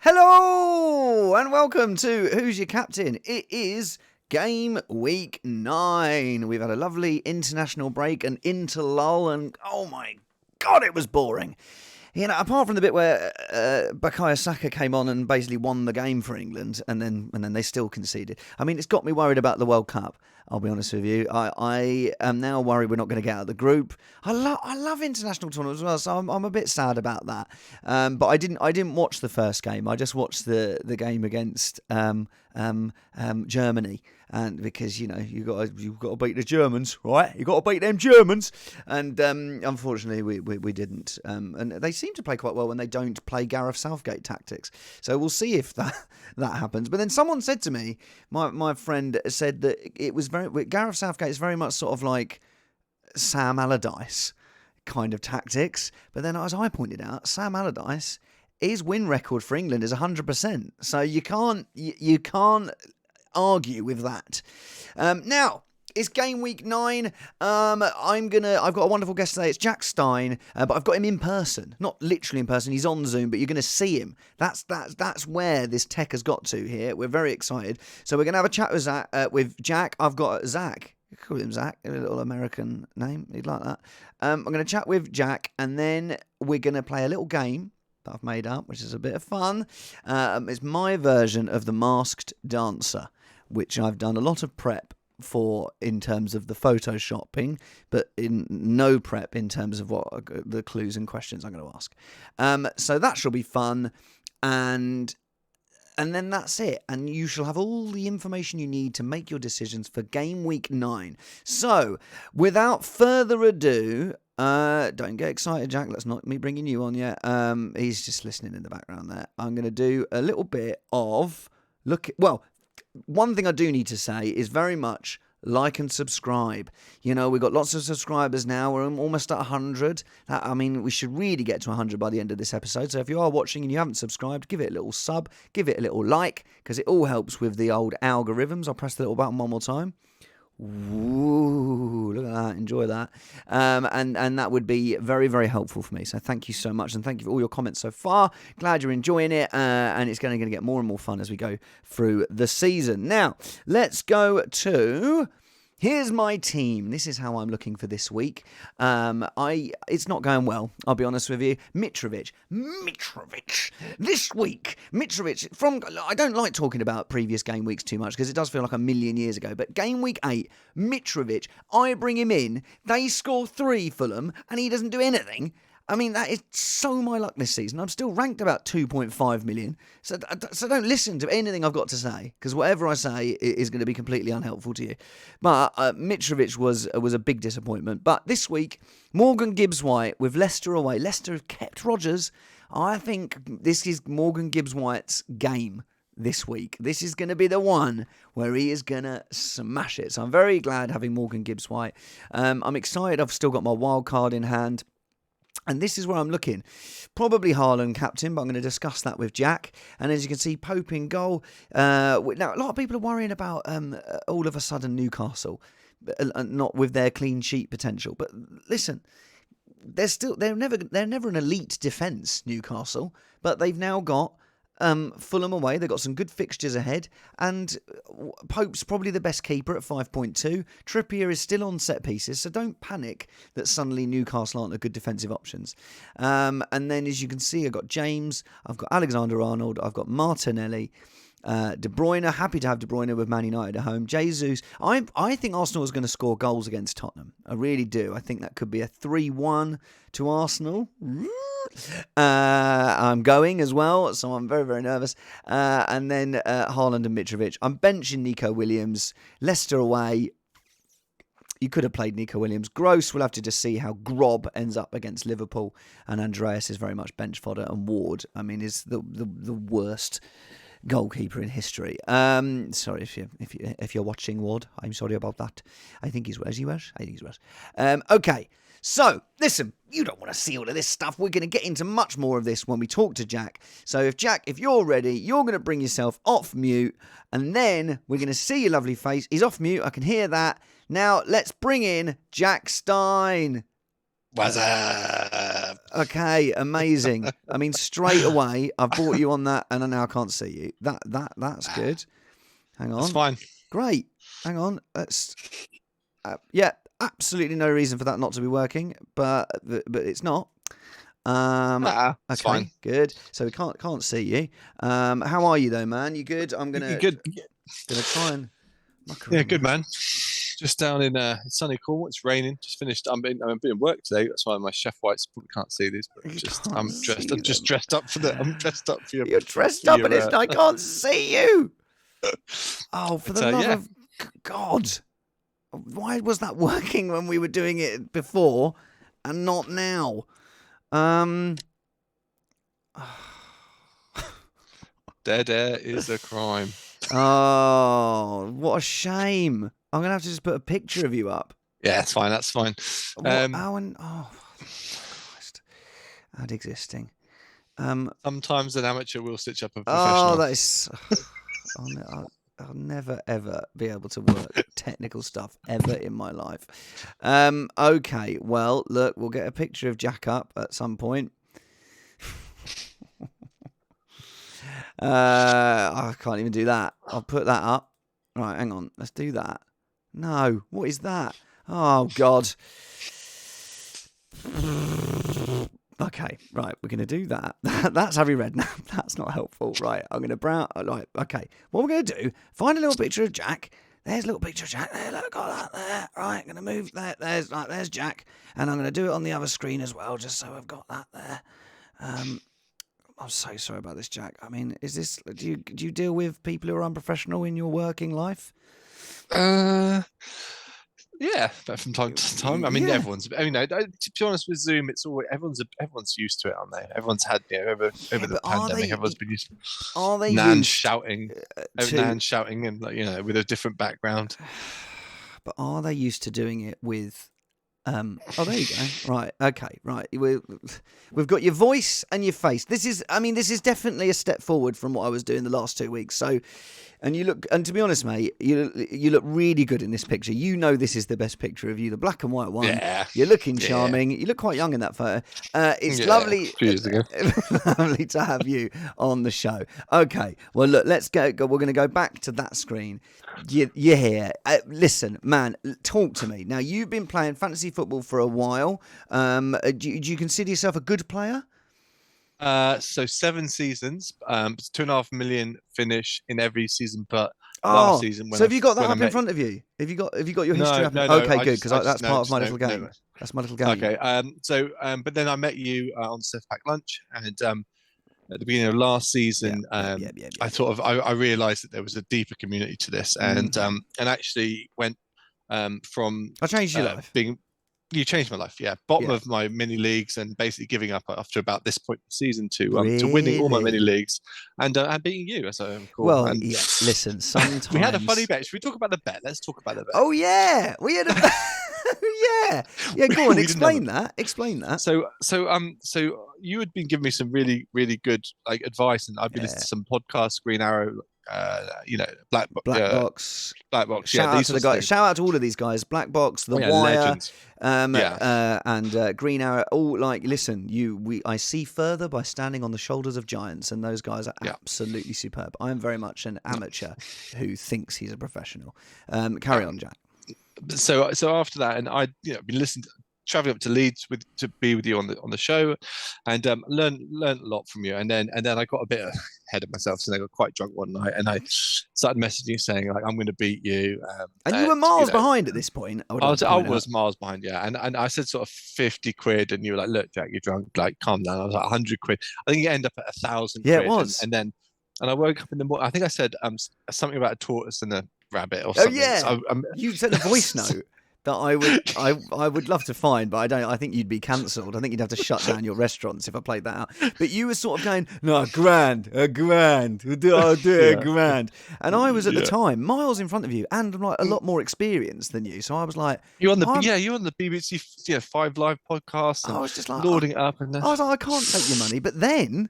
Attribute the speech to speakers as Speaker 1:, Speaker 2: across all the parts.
Speaker 1: Hello and welcome to Who's Your Captain? It is game week 9. We've had a lovely international break and interlull, and oh my god, it was boring. You know, apart from the bit where Bukayo Saka came on and basically won the game for England, and then they still conceded. I mean, it's got me worried about the World Cup. I'll be honest with you. I am now worried we're not going to get out of the group. I love international tournaments as well, so I'm a bit sad about that. But I didn't watch the first game. I just watched the game against Germany, and because you got to beat the Germans, right? You got to beat them Germans, and unfortunately we didn't. And they seem to play quite well when they don't play Gareth Southgate tactics. So we'll see if that happens. But then someone said to me, my friend said that it was Gareth Southgate is very much sort of like Sam Allardyce kind of tactics. But then, as I pointed out, Sam Allardyce, his win record for England is 100%. So you can't argue with that. Now, it's game week 9. I've got a wonderful guest today. It's Jack Stein, but I've got him in person, not literally in person. He's on Zoom, but you're going to see him. That's where this tech has got to here. We're very excited. So we're going to have a chat with Jack. I've got Zach. You call him Zach, a little American name. He'd like that. I'm going to chat with Jack, and then we're going to play a little game that I've made up, which is a bit of fun. It's my version of the Masked Dancer, which I've done a lot of prep for in terms of the photoshopping, but in no prep in terms of what the clues and questions I'm going to ask. So that shall be fun, and then that's it. And you shall have all the information you need to make your decisions for game week 9. So, without further ado, don't get excited, Jack. That's not me bringing you on yet. He's just listening in the background there. I'm going to do a little bit of one thing I do need to say is very much like and subscribe. We've got lots of subscribers now. We're almost at 100. We should really get to 100 by the end of this episode. So if you are watching and you haven't subscribed, give it a little sub, give it a little like, because it all helps with the old algorithms. I'll press the little button one more time. Ooh, look at that. Enjoy that. And that would be very, very helpful for me. So thank you so much. And thank you for all your comments so far. Glad you're enjoying it. And it's going to get more and more fun as we go through the season. Now, let's go to... Here's my team. This is how I'm looking for this week. It's not going well, I'll be honest with you. Mitrovic. This week, Mitrovic, I don't like talking about previous game weeks too much because it does feel like a million years ago. But game week 8, Mitrovic, I bring him in. They score 3, Fulham, and he doesn't do anything. I mean, that is so my luck this season. I'm still ranked about 2.5 million. So don't listen to anything I've got to say, because whatever I say is going to be completely unhelpful to you. But Mitrovic was a big disappointment. But this week, Morgan Gibbs-White with Leicester away. Leicester have kept Rodgers. I think this is Morgan Gibbs-White's game this week. This is going to be the one where he is going to smash it. So I'm very glad having Morgan Gibbs-White. I'm excited. I've still got my Wildcard in hand. And this is where I'm looking. Probably Haaland captain, but I'm going to discuss that with Jack. And as you can see, Pope in goal. Now, a lot of people are worrying about all of a sudden Newcastle, not with their clean sheet potential. But listen, they're never an elite defence, Newcastle. But they've now got Fulham away. They've got some good fixtures ahead, and Pope's probably the best keeper at 5.2. Trippier is still on set pieces, so don't panic that suddenly Newcastle aren't a good defensive options. And then, as you can see, I've got James, I've got Alexander-Arnold, I've got Martinelli, De Bruyne. Happy to have De Bruyne with Man United at home. Jesus, I think Arsenal is going to score goals against Tottenham. I really do. I think that could be a 3-1 to Arsenal. I'm going as well, so I'm very, very nervous. And then Haaland and Mitrovic. I'm benching Nico Williams. Leicester away. You could have played Nico Williams. Gross, we'll have to just see how Grob ends up against Liverpool. And Andreas is very much bench fodder. And Ward, is the worst goalkeeper in history. Sorry if you're watching, Ward. I'm sorry about that. I think he's worse. Is he worse? I think he's worse. Okay. So, listen, you don't want to see all of this stuff. We're going to get into much more of this when we talk to Jack. So, Jack, if you're ready, you're going to bring yourself off mute, and then we're going to see your lovely face. He's off mute. I can hear that. Now, let's bring in Jack Stein.
Speaker 2: What's up?
Speaker 1: Okay, amazing. I mean, straight away, I've brought you on that, and I now can't see you. That's good. Hang on.
Speaker 2: That's fine.
Speaker 1: Great. Hang on. Let's. Yeah, absolutely no reason for that not to be working, but it's not.
Speaker 2: Okay, fine.
Speaker 1: Good. So we can't see you. How are you though, man? You good? I'm gonna try and.
Speaker 2: Yeah, good man. Just down in sunny Cornwall. It's raining. Just finished. I'm in work today. That's why my chef whites probably can't see these. But I'm just dressed up for the. I'm dressed up for your.
Speaker 1: You're dressed up, and I can't see you. Oh, for the love of God! Why was that working when we were doing it before, and not now?
Speaker 2: Dead air is a crime.
Speaker 1: Oh, what a shame! I'm gonna have to just put a picture of you up.
Speaker 2: Yeah, that's fine. That's fine.
Speaker 1: Christ, ad existing.
Speaker 2: Sometimes an amateur will stitch up a professional.
Speaker 1: Oh, that is. I'll never ever be able to work technical stuff ever in my life. Okay, well, look, we'll get a picture of Jack up at some point. I can't even do that. I'll put that up. Right, hang on. Let's do that. No, what is that? Oh God. Okay, right, we're going to do that. That's Harry Redknapp. That's not helpful. Right, I'm going to brown. Right, okay. What we're going to do, find a little picture of Jack. There's a little picture of Jack there. Look, got that there. Right, I'm going to move that. There's Jack. And I'm going to do it on the other screen as well, just so I've got that there. I'm so sorry about this, Jack. I mean, do you deal with people who are unprofessional in your working life?
Speaker 2: Yeah, but from time to time. I mean, everyone's. I mean, to be honest with Zoom, it's always everyone's used to it, aren't they? Everyone's had over the pandemic. Everyone's been used.
Speaker 1: Are they
Speaker 2: Nan
Speaker 1: used
Speaker 2: shouting? Nan shouting and with a different background.
Speaker 1: But are they used to doing it with? Oh, there you go. Right. Okay. Right. We've got your voice and your face. This is definitely a step forward from what I was doing the last 2 weeks. So, and to be honest, mate, you look really good in this picture. You know this is the best picture of you, the black and white one.
Speaker 2: Yeah.
Speaker 1: You're looking charming. You look quite young in that photo. It's lovely.
Speaker 2: A few years ago.
Speaker 1: Lovely to have you on the show. Okay. Well, look, let's go. We're going to go back to that screen. You're here. Listen, man, talk to me. Now, you've been playing fantasy football for a while. Do you consider yourself a good player?
Speaker 2: So 7 seasons, 2.5 million finish in every season, but last season.
Speaker 1: So have you got that up in front of you? Have you got your history up?
Speaker 2: No,
Speaker 1: okay, good, because that's part of my little game.
Speaker 2: No.
Speaker 1: That's my little game.
Speaker 2: Okay. But then I met you on Surf Pack Lunch, and at the beginning of last season, I realised that there was a deeper community to this, and actually went from
Speaker 1: I changed your life.
Speaker 2: You changed my life, yeah. Bottom of my mini leagues, and basically giving up after about this point in the season to winning all my mini leagues and beating you. So cool.
Speaker 1: Well, listen, sometimes
Speaker 2: we had a funny bet. Should we talk about the bet? Let's talk about the bet.
Speaker 1: Oh yeah, we had a yeah. Go on, explain that.
Speaker 2: So you had been giving me some really, really good advice, and I've been listening to some podcasts, Green Arrow. Black Box.
Speaker 1: Shout out to the guys. Shout out to all of these guys. Black Box, The Wire, and Green Arrow. All listen. I see further by standing on the shoulders of giants, and those guys are absolutely superb. I am very much an amateur who thinks he's a professional. Carry on, Jack.
Speaker 2: So after that, and I'd been listening. Traveling up to Leeds to be with you on the show, and learned a lot from you. And then I got a bit ahead of myself, so I got quite drunk one night, and I started messaging saying I'm going to beat you.
Speaker 1: And you were miles behind at this point. I
Speaker 2: was miles behind, yeah. And I said sort of 50 quid, and you were like, "Look, Jack, you're drunk. Calm down." I was like 100 quid. I think you end up at 1,000.
Speaker 1: Yeah, it was.
Speaker 2: And I woke up in the morning. I think I said something about a tortoise and a rabbit or something.
Speaker 1: Oh yeah,
Speaker 2: so
Speaker 1: you sent a voice note. That I would love to find, but I don't. I think you'd be cancelled. I think you'd have to shut down your restaurants if I played that out. But you were sort of going, no, a grand, I'll do a grand. And I was at the time miles in front of you, and a lot more experienced than you. So I was like,
Speaker 2: you're on the BBC 5 Live podcast. And I was just like lording it up, and
Speaker 1: I was like, I can't take your money. But then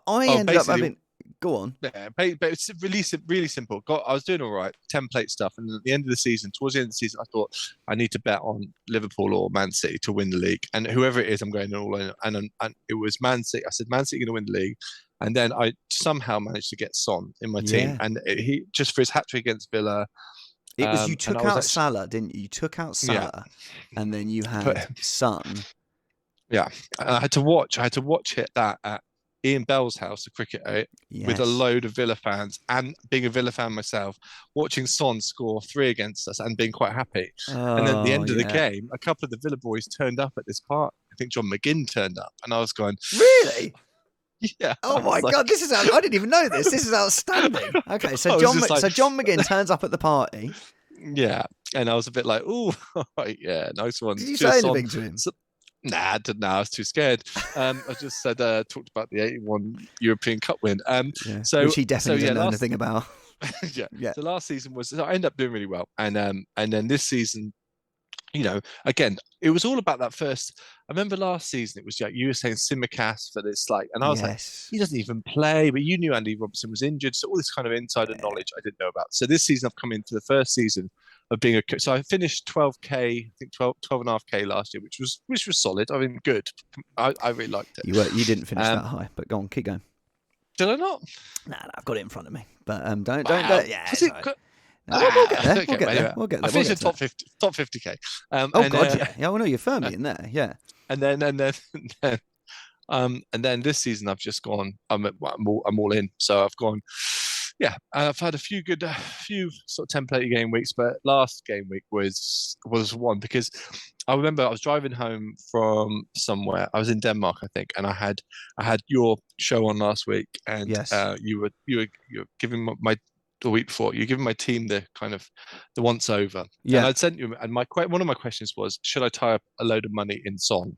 Speaker 1: I ended up having. Go on.
Speaker 2: Yeah, but it's really simple. I was doing all right, template stuff, and at the end of the season, towards the end of the season, I thought I need to bet on Liverpool or Man City to win the league, and whoever it is, I'm going all in. And it was Man City. I said Man City going to win the league, and then I somehow managed to get Son in my team, and he just for his hat trick against Villa.
Speaker 1: It was you took out Salah, didn't you? You took out Salah, and then you had Son.
Speaker 2: Yeah, I had to watch it that at Ian Bell's house, the cricket with a load of Villa fans, and being a Villa fan myself, watching Son score 3 against us and being quite happy. And then at the end of the game, a couple of the Villa boys turned up at this part. I think John McGinn turned up, and I was going,
Speaker 1: really?
Speaker 2: Yeah.
Speaker 1: Oh my God, this is I didn't even know this. This is outstanding. Okay, so John McGinn turns up at the party.
Speaker 2: Yeah, and I was a bit like, "Ooh, yeah, nice one."
Speaker 1: Did you say anything to him?
Speaker 2: Nah, I didn't know. I was too scared. I just said, talked about the 81 European Cup win. So
Speaker 1: which he definitely didn't know anything about.
Speaker 2: yeah. So last season I ended up doing really well, and then this season, again, it was all about that first. I remember last season it was like you were saying Simicast for this, and I was like, he doesn't even play, but you knew Andy Robertson was injured, so all this kind of insider knowledge I didn't know about. So this season I've come in for the first season of being so I finished 12k, I think 12.5k last year, which was solid. I mean, good. I really liked it.
Speaker 1: You didn't finish that high, but go on, keep going.
Speaker 2: Did I not?
Speaker 1: Nah, I've got it in front of me, but don't. Yeah, we'll get there. We'll get there.
Speaker 2: I finished in top 50k.
Speaker 1: God, yeah. Well, no, you're firmly in there, yeah.
Speaker 2: And then this season I've just gone. I'm all in. So I've gone. Yeah, I've had a few sort of template game weeks, but last game week was one because I remember I was driving home from somewhere. I was in Denmark, I think, and I had your show on last week, and you were giving the week before, you're giving my team the kind of the once over. Yeah. And I'd sent you, and one of my questions was, should I tie up a load of money in Son?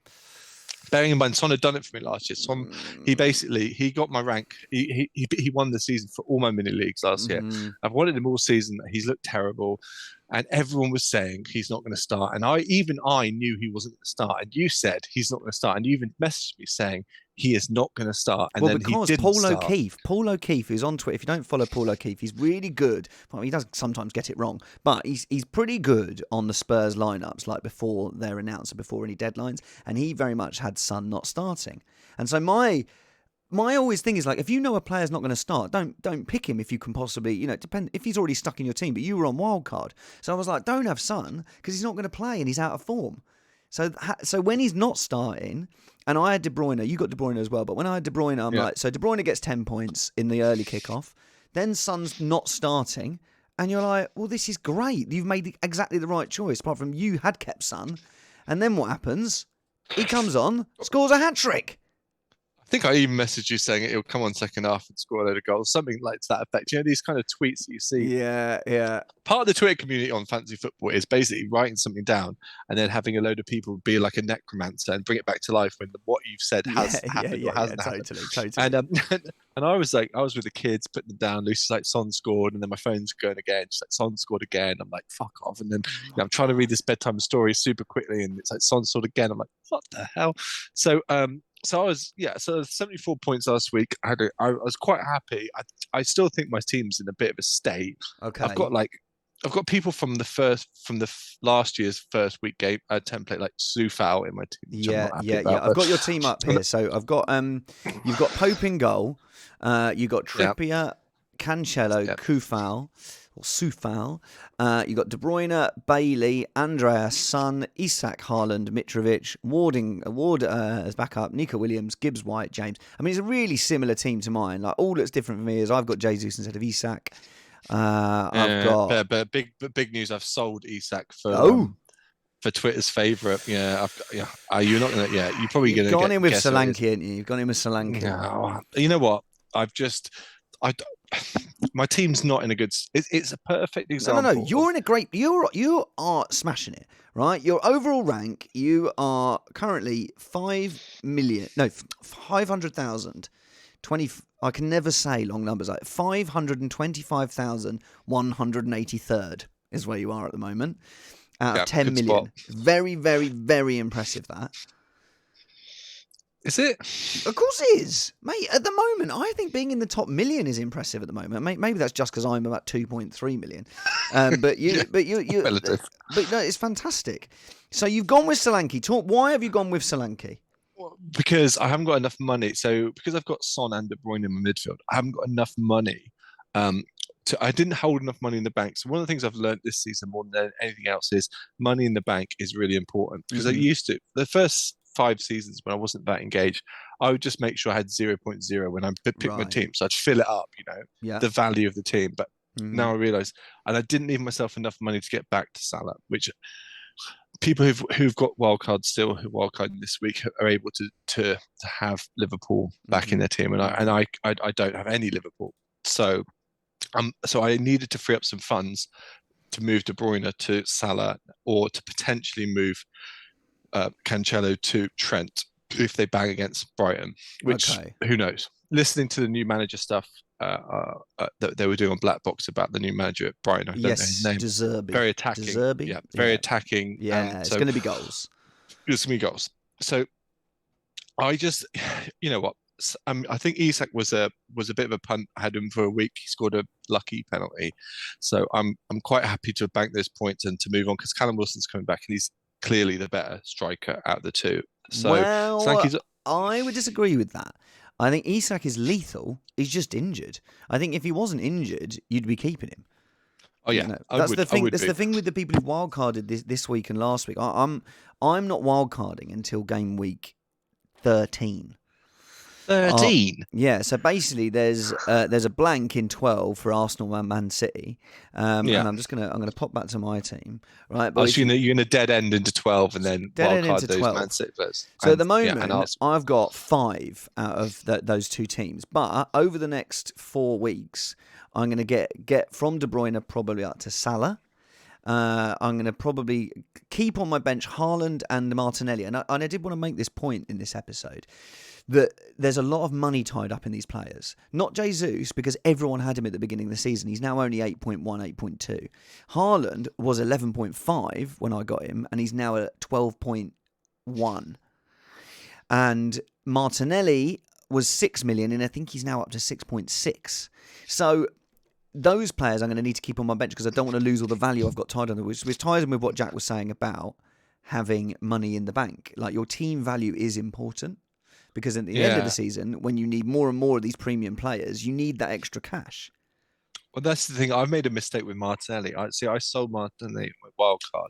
Speaker 2: Bearing in mind, Son had done it for me last year. Son, he got my rank. He won the season for all my mini leagues last year. I've wanted him all season. He's looked terrible, and everyone was saying he's not going to start. And I knew he wasn't going to start. And you said he's not going to start. And you even messaged me saying he is not going to start. And then because he didn't
Speaker 1: Paul O'Keefe, who's on Twitter. If you don't follow Paul O'Keefe, he's really good. Well, he does sometimes get it wrong, but he's pretty good on the Spurs lineups, like before they're announced, before any deadlines. And he very much had Son not starting. And so my always thing is, like, if you know a player's not going to start, don't pick him if you can possibly, depend if he's already stuck in your team. But you were on Wildcard, so I was like, don't have Son because he's not going to play and he's out of form. So when he's not starting, and I had De Bruyne, you got De Bruyne as well, but when I had De Bruyne, I'm like, so De Bruyne gets 10 points in the early kickoff, then Son's not starting, and you're like, well, this is great. You've made exactly the right choice, apart from you had kept Son, and then what happens? He comes on, scores a hat-trick.
Speaker 2: I think I even messaged you saying it'll come on second half and score a load of goals, something like to that effect. These kind of tweets that you see.
Speaker 1: Yeah.
Speaker 2: Part of the Twitter community on fantasy football is basically writing something down and then having a load of people be like a necromancer and bring it back to life when what you've said has happened or hasn't happened.
Speaker 1: Totally.
Speaker 2: And I was with the kids, putting them down. Lucy's like, Son scored, and then my phone's going again. She's like, Son scored again. I'm like, fuck off. And then I'm trying to read this bedtime story super quickly, and it's like, Son scored again. I'm like, what the hell? So I was 74 points last week. I was quite happy. I still think my team's in a bit of a state.
Speaker 1: Okay.
Speaker 2: I've got people from the last year's first week game template like Soufal in my team.
Speaker 1: Yeah. I've got your team up here. So I've got you've got Pope in goal. You got Trippier, Cancelo, Kufal. Or Soufal. You got De Bruyne, Bailey, Andreas, Son, Isak, Haaland, Mitrovic, Ward as backup, Nico Williams, Gibbs, White, James. I mean, it's a really similar team to mine. Like, all that's different for me is I've got Jesus instead of Isak. I've got
Speaker 2: but big news. I've sold Isak for Twitter's favourite. Yeah, you're not gonna. Yeah, you're probably gonna.
Speaker 1: You've gone in with Solanke, haven't you? You've gone in with Solanke.
Speaker 2: No, you know what? My team's not in a good. It's a perfect example.
Speaker 1: No. You're in a great. You are smashing it, right? Your overall rank. You are currently 500,000. 20. I can never say long numbers. Like 525,183rd is where you are at the moment. Out of 10 million. Spot. Very, very, very impressive. That.
Speaker 2: Is it?
Speaker 1: Of course it is, mate. At the moment, I think being in the top million is impressive. At the moment, maybe that's just because I'm about 2.3 million. But
Speaker 2: Yeah, relative.
Speaker 1: but no, it's fantastic. So you've gone with Solanke. Talk. Why have you gone with Solanke?
Speaker 2: Because I haven't got enough money. So because I've got Son and De Bruyne in my midfield, I haven't got enough money. I didn't hold enough money in the bank. So one of the things I've learned this season more than anything else is money in the bank is really important. Because I used to the first 5 seasons when I wasn't that engaged, I would just make sure I had 0.0 when I picked my team. So I'd fill it up, the value of the team. But now I realise, and I didn't leave myself enough money to get back to Salah, which people who've got wildcards still, who wildcard this week, are able to have Liverpool back in their team, and I don't have any Liverpool, so I needed to free up some funds to move De Bruyne to Salah, or to potentially move Cancelo to Trent if they bang against Brighton, which who knows. Listening to the new manager stuff that they were doing on Black Box about the new manager at Brighton, I don't know his name.
Speaker 1: De Zerbi.
Speaker 2: Very attacking. Yeah, very attacking.
Speaker 1: Yeah, it's going to be goals.
Speaker 2: It's going to be goals. So I just, you know what? I think Isak was a bit of a punt. I had him for a week. He scored a lucky penalty, so I'm quite happy to bank those points and to move on, because Callum Wilson's coming back and he's clearly the better striker out of the two. So
Speaker 1: I would disagree with that. I think Isak is lethal. He's just injured. I think if he wasn't injured, you'd be keeping him.
Speaker 2: Oh yeah,
Speaker 1: that's the thing. That's the thing with the people who wildcarded this week and last week. I'm not wildcarding until game week 13.
Speaker 2: 13.
Speaker 1: Yeah, so basically there's a blank in 12 for Arsenal and Man City, and I'm gonna pop back to my team, right?
Speaker 2: But you're gonna dead end into 12 and then wildcard those 12. Man City players.
Speaker 1: So at the moment, I've got 5 out of those 2 teams, but over the next 4 weeks, I'm gonna get from De Bruyne probably up to Salah. I'm going to probably keep on my bench Haaland and Martinelli, and I did want to make this point in this episode, that there's a lot of money tied up in these players. Not Jesus, because everyone had him at the beginning of the season. He's now only 8.1, 8.2. Haaland was 11.5 when I got him, and he's now at 12.1. And Martinelli was 6 million, and I think he's now up to 6.6. So those players I'm going to need to keep on my bench, because I don't want to lose all the value I've got tied on them, which ties in with what Jack was saying about having money in the bank. Like, your team value is important, because at the end of the season, when you need more and more of these premium players, you need that extra cash.
Speaker 2: Well, that's the thing. I've made a mistake with Martinelli. I sold Martinelli with wildcard,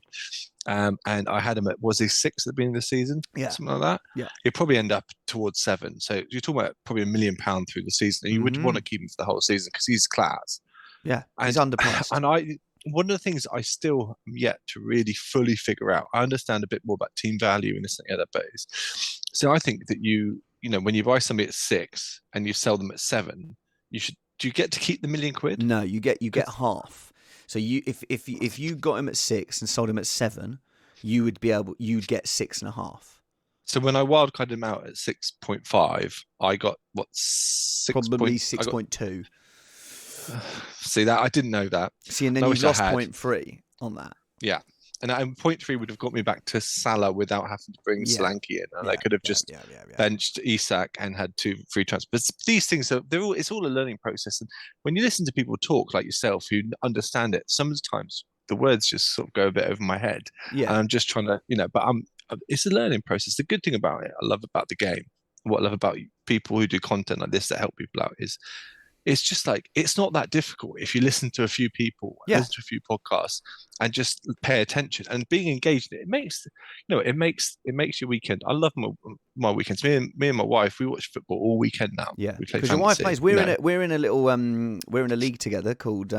Speaker 2: and I had him at, was he 6 at the beginning of the season?
Speaker 1: Yeah,
Speaker 2: something like that.
Speaker 1: Yeah,
Speaker 2: he'd probably end up towards 7. So you're talking about probably £1 million through the season. And you would want to keep him for the whole season because he's class.
Speaker 1: Yeah, he's underpriced.
Speaker 2: And one of the things I still am yet to really fully figure out, I understand a bit more about team value and this and the other, but so I think that when you buy somebody at 6 and you sell them at 7, do you get to keep the £1 million?
Speaker 1: No, you get half. So if you got him at 6 and sold him at 7, you'd get 6.5.
Speaker 2: So when I wildcarded him out at 6.5, I got what, 6?
Speaker 1: Probably 6.2.
Speaker 2: See that? I didn't know that.
Speaker 1: See, and then you lost 0.3 on that.
Speaker 2: Yeah. And 0.3 would have got me back to Salah without having to bring Solanke in. And I could have just benched Isak and had 2 free transfers. But these things, it's all a learning process. And when you listen to people talk like yourself who understand it, sometimes the words just sort of go a bit over my head. Yeah. And I'm just trying to, but it's a learning process. The good thing about it, I love about the game, what I love about people who do content like this that help people out is, it's just like, it's not that difficult if you listen to a few people, listen to a few podcasts, and just pay attention and being engaged. It makes your weekend. I love my weekends. Me and my wife, we watch football all weekend now.
Speaker 1: Yeah, because your wife plays. We're in a little we're in a league together called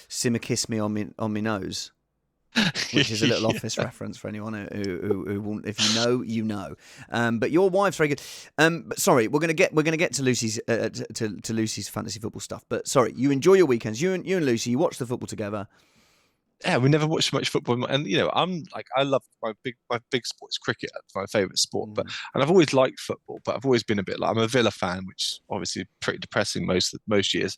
Speaker 1: Simmer Kiss Me on Me Nose. Which is a little office reference for anyone who won't. If you know. But your wife's very good. But sorry, we're gonna get to Lucy's to Lucy's fantasy football stuff. But sorry, you enjoy your weekends. You and Lucy, you watch the football together.
Speaker 2: Yeah, we never watched much football, and I'm like, I love my big sport is cricket. It's my favourite sport, and I've always liked football, but I've always been a bit like, I'm a Villa fan, which obviously pretty depressing most years.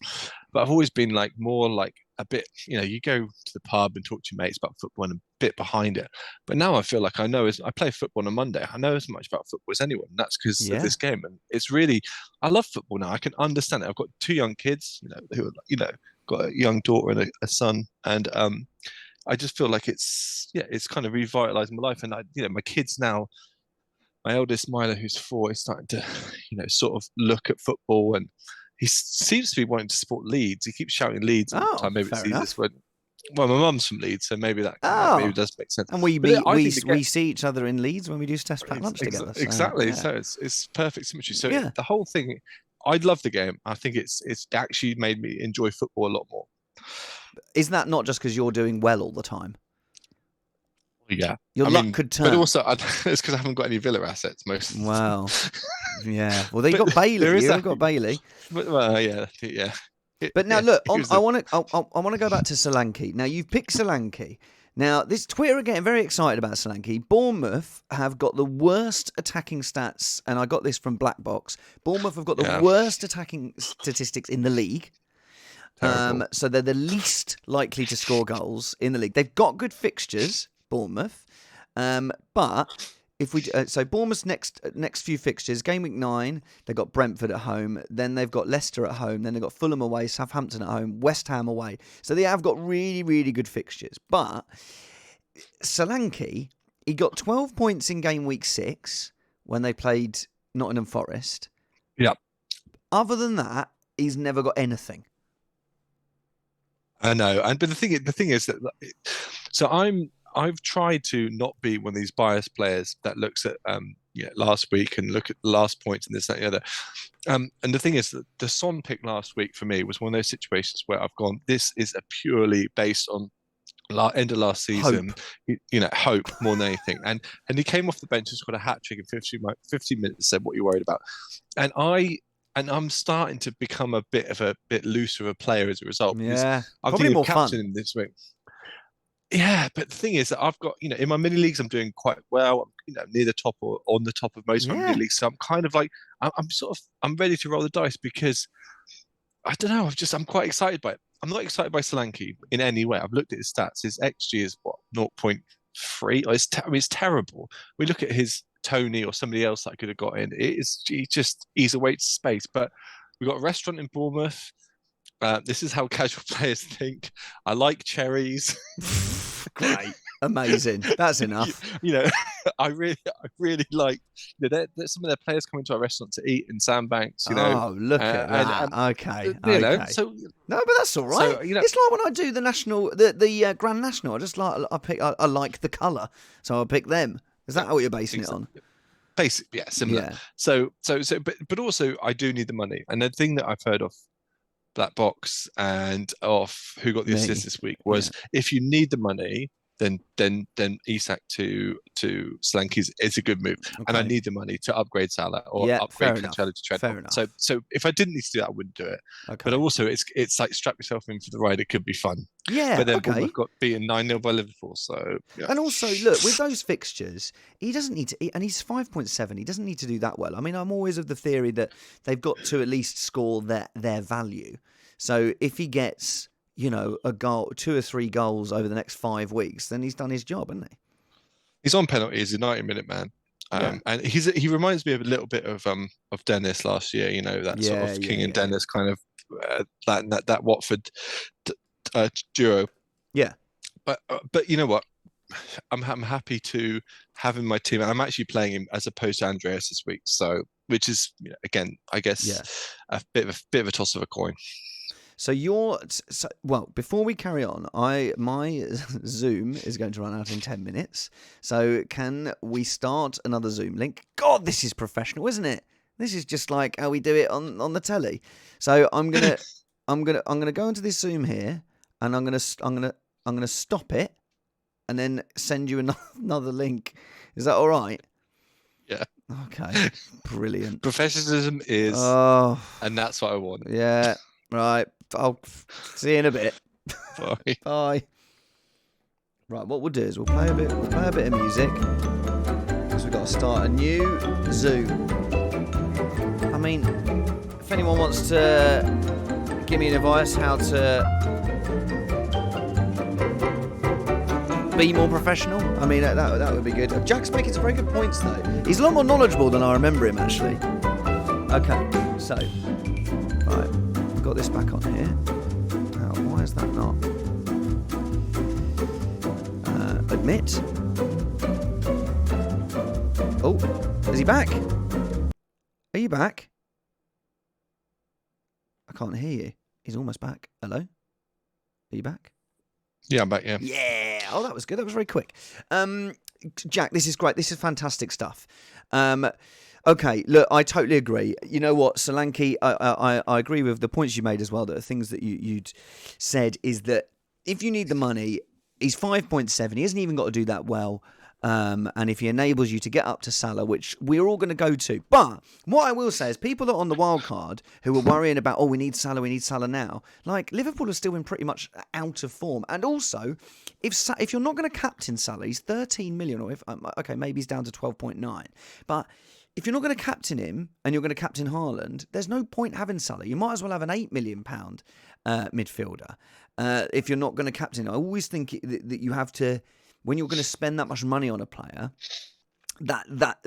Speaker 2: But I've always been like more like a bit, you go to the pub and talk to your mates about football and a bit behind it. But now I feel like I play football on a Monday. I know as much about football as anyone. And that's because of this game. And it's really, I love football now. I can understand it. I've got 2 young kids, who are, got a young daughter and a son. And I just feel like it's kind of revitalizing my life. And my kids now, my eldest Milo, who's 4, is starting to, sort of look at football, and he seems to be wanting to support Leeds. He keeps shouting Leeds all the time. Maybe it's easiest when. Well, my mum's from Leeds, so maybe that maybe does make sense.
Speaker 1: And we see each other in Leeds when we do test pack lunch together. So,
Speaker 2: exactly. So it's perfect symmetry. So the whole thing, I love the game. I think it's actually made me enjoy football a lot more.
Speaker 1: Is that not just because you're doing well all the time?
Speaker 2: Yeah,
Speaker 1: your luck could turn.
Speaker 2: But also, it's because I haven't got any Villa assets most of the time.
Speaker 1: Wow. Yeah. Well, you've got Bailey. You've got Bailey.
Speaker 2: Well, yeah.
Speaker 1: But now look, I want to go back to Solanke. Now you've picked Solanke. Now this Twitter are getting very excited about Solanke. Bournemouth have got the worst attacking stats, and I got this from Black Box. Bournemouth have got the worst attacking statistics in the league. So they're the least likely to score goals in the league. They've got good fixtures, Bournemouth, but if we so Bournemouth's next few fixtures, game week 9, they've got Brentford at home, then they've got Leicester at home, then they've got Fulham away, Southampton at home, West Ham away. So they have got really, really good fixtures. But Solanke, he got 12 points in game week 6 when they played Nottingham Forest.
Speaker 2: Yeah.
Speaker 1: Other than that, he's never got anything.
Speaker 2: I know, but the thing is that I've tried to not be one of these biased players that looks at last week and look at the last points and this, that, and the other. And the thing is that the Son pick last week for me was one of those situations where I've gone, this is a purely based on end of last season, hope more than anything. And he came off the bench and scored a hat trick in 15 minutes. Said, what are you worried about? And I'm starting to become a bit looser of a player as a result.
Speaker 1: Yeah,
Speaker 2: I'm
Speaker 1: probably more
Speaker 2: captain
Speaker 1: fun
Speaker 2: in this week. Yeah, but the thing is that I've got, in my mini leagues, I'm doing quite well. I'm, near the top or on the top of most of my mini leagues. So I'm kind of like, I'm ready to roll the dice because I don't know. I'm quite excited by it. I'm not excited by Solanke in any way. I've looked at his stats. His XG is 0.3. It's terrible. We look at his Tony or somebody else that I could have got in. He's a waste of space. But we've got a restaurant in Bournemouth. This is how casual players think. I like cherries.
Speaker 1: Great, amazing. That's enough.
Speaker 2: I really like. Some of their players come into our restaurant to eat in Sandbanks.
Speaker 1: Oh, look at that. Okay.
Speaker 2: So
Speaker 1: no, but that's all right. So, it's like when I do the national, the Grand National. I like the colour, so I pick them. Is that what you're basing it on?
Speaker 2: Basically, yeah, similar. Yeah. So, but also I do need the money, and the thing that I've heard of Black Box and off who got the assist this week was if you need the money, then Isak to Solanke is a good move. Okay. And I need the money to upgrade Salah or upgrade Cancelo to Trent. So if I didn't need to do that, I wouldn't do it. Okay. But also it's like strap yourself in for the ride. It could be fun.
Speaker 1: Yeah.
Speaker 2: But then we've got beaten 9-0 by Liverpool. So
Speaker 1: And also look, with those fixtures, he doesn't need to, and he's 5.7. He doesn't need to do that well. I mean, I'm always of the theory that they've got to at least score their value. So if he gets, a goal, 2 or 3 goals over the next 5 weeks, then he's done his job, hasn't he?
Speaker 2: He's on penalties. He's a 90-minute man, and he reminds me of a little bit of Dennis last year. That sort of King and Dennis kind of that Watford duo. Yeah, but you know what? I'm happy to have him in my team, and I'm actually playing him as opposed to Andreas this week. So, which is again, I guess, a bit of a toss of a coin.
Speaker 1: So before we carry on, my Zoom is going to run out in 10 minutes. So can we start another Zoom link? God, this is professional, isn't it? This is just like how we do it on the telly. So I'm gonna go into this Zoom here, and I'm gonna stop it, and then send you another link. Is that all right?
Speaker 2: Yeah.
Speaker 1: Okay. Brilliant.
Speaker 2: Professionalism is, and that's what I want.
Speaker 1: Yeah. Right. I'll see you in a bit.
Speaker 2: Bye.
Speaker 1: Bye. Right, what we'll do is we'll play a bit of music because we've got to start a new Zoom. I mean, if anyone wants to give me advice how to Be more professional. I mean, that would be good. Jack's making some very good points, though. He's a lot more knowledgeable than I remember him, actually. Okay, so, right, I've got this back on here. Why is that not? Admit. Oh, is he back? Are you back? I can't hear you. He's almost back. Hello? Are you back?
Speaker 2: Yeah, I'm back, yeah.
Speaker 1: Yeah. Oh, that was good. That was very quick. Jack, this is great. This is fantastic stuff. Okay, look, I totally agree. You know what, Solanke, I agree with the points you made as well. That the things that you'd said is that if you need the money, he's 5.7. He hasn't even got to do that well. And if he enables you to get up to Salah, which we're all going to go to. But what I will say is people that are on the wild card who are worrying about, we need Salah now. Like, Liverpool are still in pretty much out of form. And also, if you're not going to captain Salah, he's 13 million, or okay, maybe he's down to 12.9. But if you're not going to captain him and you're going to captain Haaland, there's no point having Salah. You might as well have an £8 million midfielder. If you're not going to captain him, I always think that you have to, when you're going to spend that much money on a player, that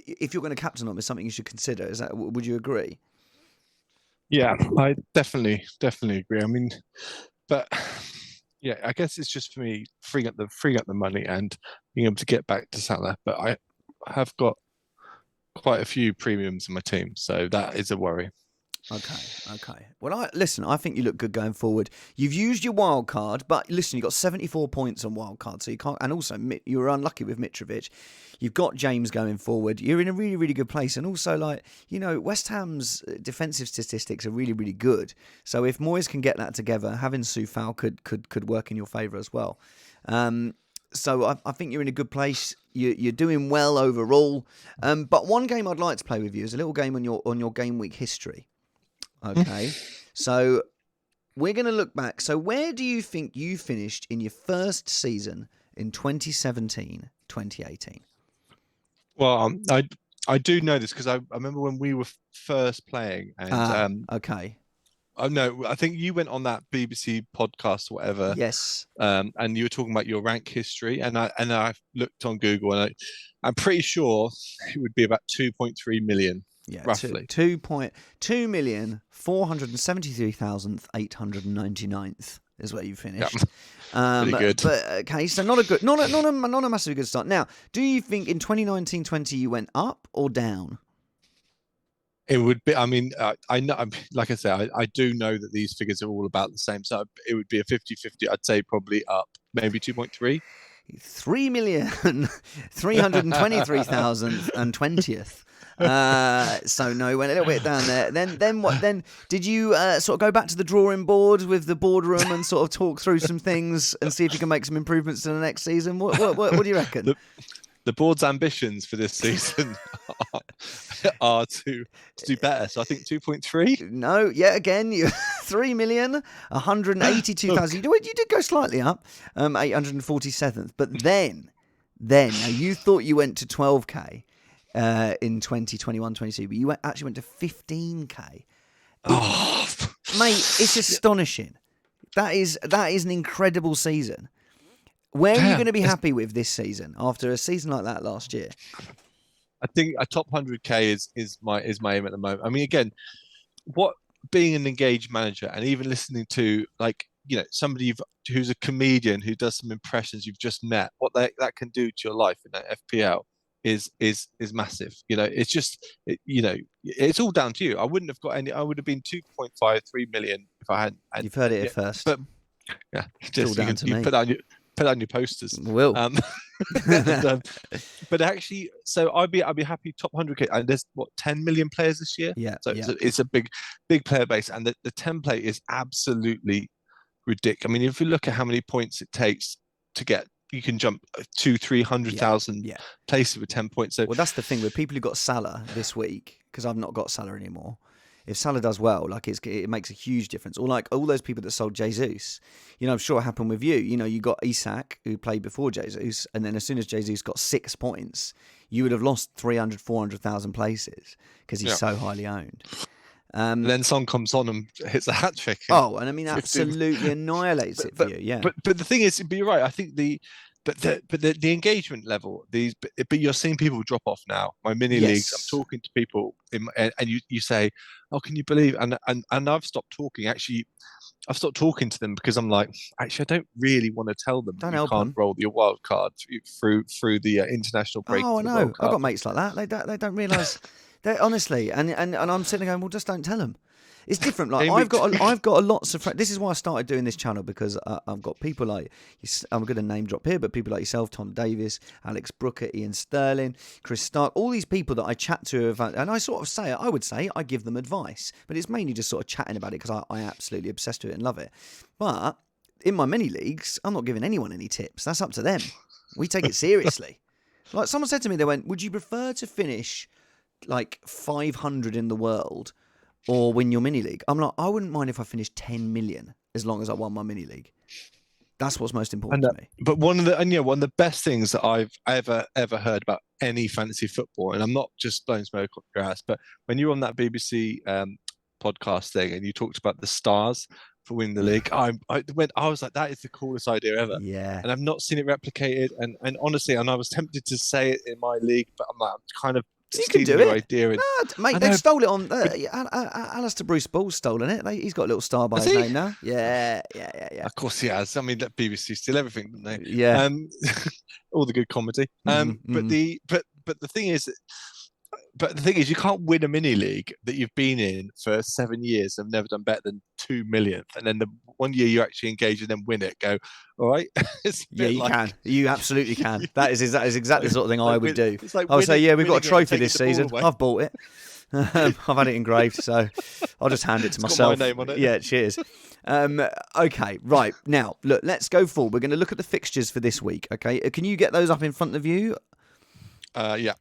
Speaker 1: if you're going to captain them is something you should consider. Would you agree?
Speaker 2: Yeah, I definitely agree. I mean, but yeah, I guess it's just for me freeing up the money and being able to get back to Salah. But I have got quite a few premiums in my team, so that is a worry.
Speaker 1: Okay. Well, I think you look good going forward. You've used your wild card, but listen, you got 74 points on wild card, so you can't. And also, you were unlucky with Mitrovic. You've got James going forward. You're in a really, really good place, and also, West Ham's defensive statistics are really, really good. So if Moyes can get that together, having Soufal could work in your favour as well. So I think you're in a good place. You're doing well overall. But one game I'd like to play with you is a little game on your game week history. Okay, so we're going to look back. So where do you think you finished in your first season in 2017-2018?
Speaker 2: Well, I do know this because I remember when we were first playing. And
Speaker 1: okay.
Speaker 2: Oh no, I think you went on that BBC podcast or whatever.
Speaker 1: Yes.
Speaker 2: And you were talking about your rank history, and I looked on Google, and I'm pretty sure it would be about 2.3 million.
Speaker 1: Yeah,
Speaker 2: roughly
Speaker 1: 2,273,899th is where you finished.
Speaker 2: Yeah. Pretty good.
Speaker 1: But okay, so not a massively good start. Now, do you think in 2019-20 you went up or down?
Speaker 2: It would be. I mean, I know. Like I say, I do know that these figures are all about the same. So it would be a 50-50. I'd say probably up, maybe 2.3.
Speaker 1: 3,323,020th. So no, went a little bit down there. Then what? Then did you sort of go back to the drawing board with the boardroom and sort of talk through some things and see if you can make some improvements to the next season? What do you reckon?
Speaker 2: The board's ambitions for this season are to do better. So I think 2.3.
Speaker 1: No, yet again, you 3,182,000. You did go slightly up, 847th. But then now you thought you went to 12k in 2021-22, but you actually went to 15k. Mate, it's astonishing. That is an incredible season. Where are you going to be happy with this season after a season like that last year?
Speaker 2: I think a top 100k is my aim at the moment. I mean, again, being an engaged manager and even listening to somebody who's a comedian who does some impressions you've just met, what that can do to your life in that FPL is massive. It's just it's all down to you. I wouldn't have got any. I would have been 2.53 million if I hadn't.
Speaker 1: You've heard it here first.
Speaker 2: But yeah,
Speaker 1: it's all down to me.
Speaker 2: Put on your posters.
Speaker 1: Will.
Speaker 2: But actually, so I'd be happy top 100k. And there's 10 million players this year.
Speaker 1: Yeah.
Speaker 2: So it's a big player base, and the template is absolutely ridiculous. I mean, if you look at how many points it takes to get, you can jump 200,000-300,000 places with 10 points. So
Speaker 1: well, that's the thing with people who got Salah this week, because I've not got Salah anymore. If Salah does well, it makes a huge difference. Or like all those people that sold Jesus, I'm sure it happened with you. You got Isak, who played before Jesus, and then as soon as Jesus got 6 points, you would have lost 300,000-400,000 places because he's so highly owned.
Speaker 2: And then Son comes on and hits a hat trick.
Speaker 1: Oh, and I mean, absolutely annihilates it for you. Yeah.
Speaker 2: But the thing is, but you're right. I think the engagement level, but you're seeing people drop off now. My mini leagues, I'm talking to people and you say, oh, can you believe? And I've stopped talking. Actually, I've stopped talking to them because I'm like, actually, I don't really want to tell them
Speaker 1: Don't
Speaker 2: you
Speaker 1: help
Speaker 2: can't
Speaker 1: them.
Speaker 2: roll your wild card through the international break.
Speaker 1: Oh, I know. I've got mates like that. They don't realise. They honestly, and I'm sitting there going, well, just don't tell them. It's different. Like I've got lots of friends. This is why I started doing this channel, because I've got people like, I'm going to name drop here, but people like yourself, Tom Davis, Alex Brooker, Ian Sterling, Chris Stark, all these people that I chat to about, and I sort of I would say I give them advice, but it's mainly just sort of chatting about it because I absolutely obsessed with it and love it. But in my mini leagues, I'm not giving anyone any tips. That's up to them. We take it seriously. Like someone said to me, they went, would you prefer to finish like 500 in the world or win your mini league? I'm like, I wouldn't mind if I finished 10 million as long as I won my mini league. That's what's most important to me.
Speaker 2: But one of the best things that I've ever heard about any fantasy football, and I'm not just blowing smoke up your ass, but when you were on that BBC podcast thing and you talked about the stars for winning the league, I was like, that is the coolest idea ever.
Speaker 1: Yeah.
Speaker 2: And I've not seen it replicated. And honestly, I was tempted to say it in my league, but I'm like, I'm kind of.
Speaker 1: You can do it.
Speaker 2: Idea and,
Speaker 1: mate, they've stole it on... Alistair Bruce Ball's stolen it. He's got a little star by his name now. Yeah.
Speaker 2: Of course he has. I mean, that BBC steal everything, don't they?
Speaker 1: Yeah.
Speaker 2: All the good comedy. But the thing is... But the thing is, you can't win a mini league that you've been in for 7 years and never done better than 2 millionth, and then the 1 year you actually engage and then win it. Go, all right.
Speaker 1: You can. You absolutely can. That is exactly the sort of thing I would do.
Speaker 2: Like
Speaker 1: I would say, we've got a trophy this season. I've bought it. I've had it engraved, so I'll just hand it to myself.
Speaker 2: Got my name on it.
Speaker 1: Yeah, cheers. Okay, right now, look, let's go forward. We're going to look at the fixtures for this week. Okay, can you get those up in front of you?
Speaker 2: Yeah.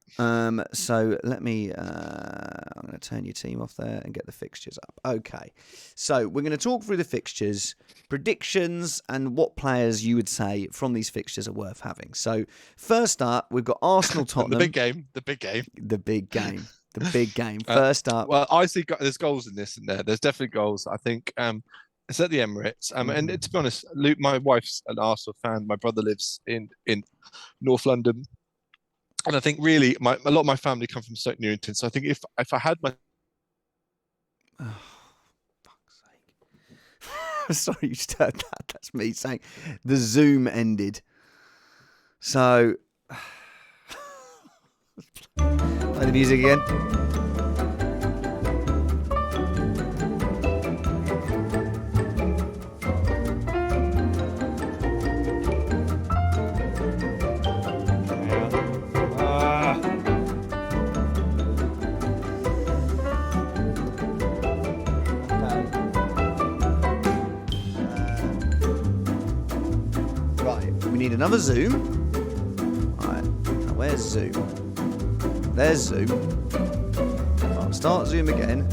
Speaker 1: So let me, I'm going to turn your team off there and get the fixtures up. Okay. So we're going to talk through the fixtures, predictions, and what players you would say from these fixtures are worth having. So first up, we've got Arsenal Tottenham.
Speaker 2: The big game.
Speaker 1: First up.
Speaker 2: Well, I see there's goals in this and there. There's definitely goals. I think it's at the Emirates. And to be honest, Luke, my wife's an Arsenal fan. My brother lives in North London. And I think really, a lot of my family come from Stoke Newington. So I think if I had my...
Speaker 1: Oh, fuck's sake. Sorry, you just heard that. That's me saying the Zoom ended. So... Play the music again. We need another Zoom. Alright, now where's Zoom? There's Zoom. I'll start Zoom again.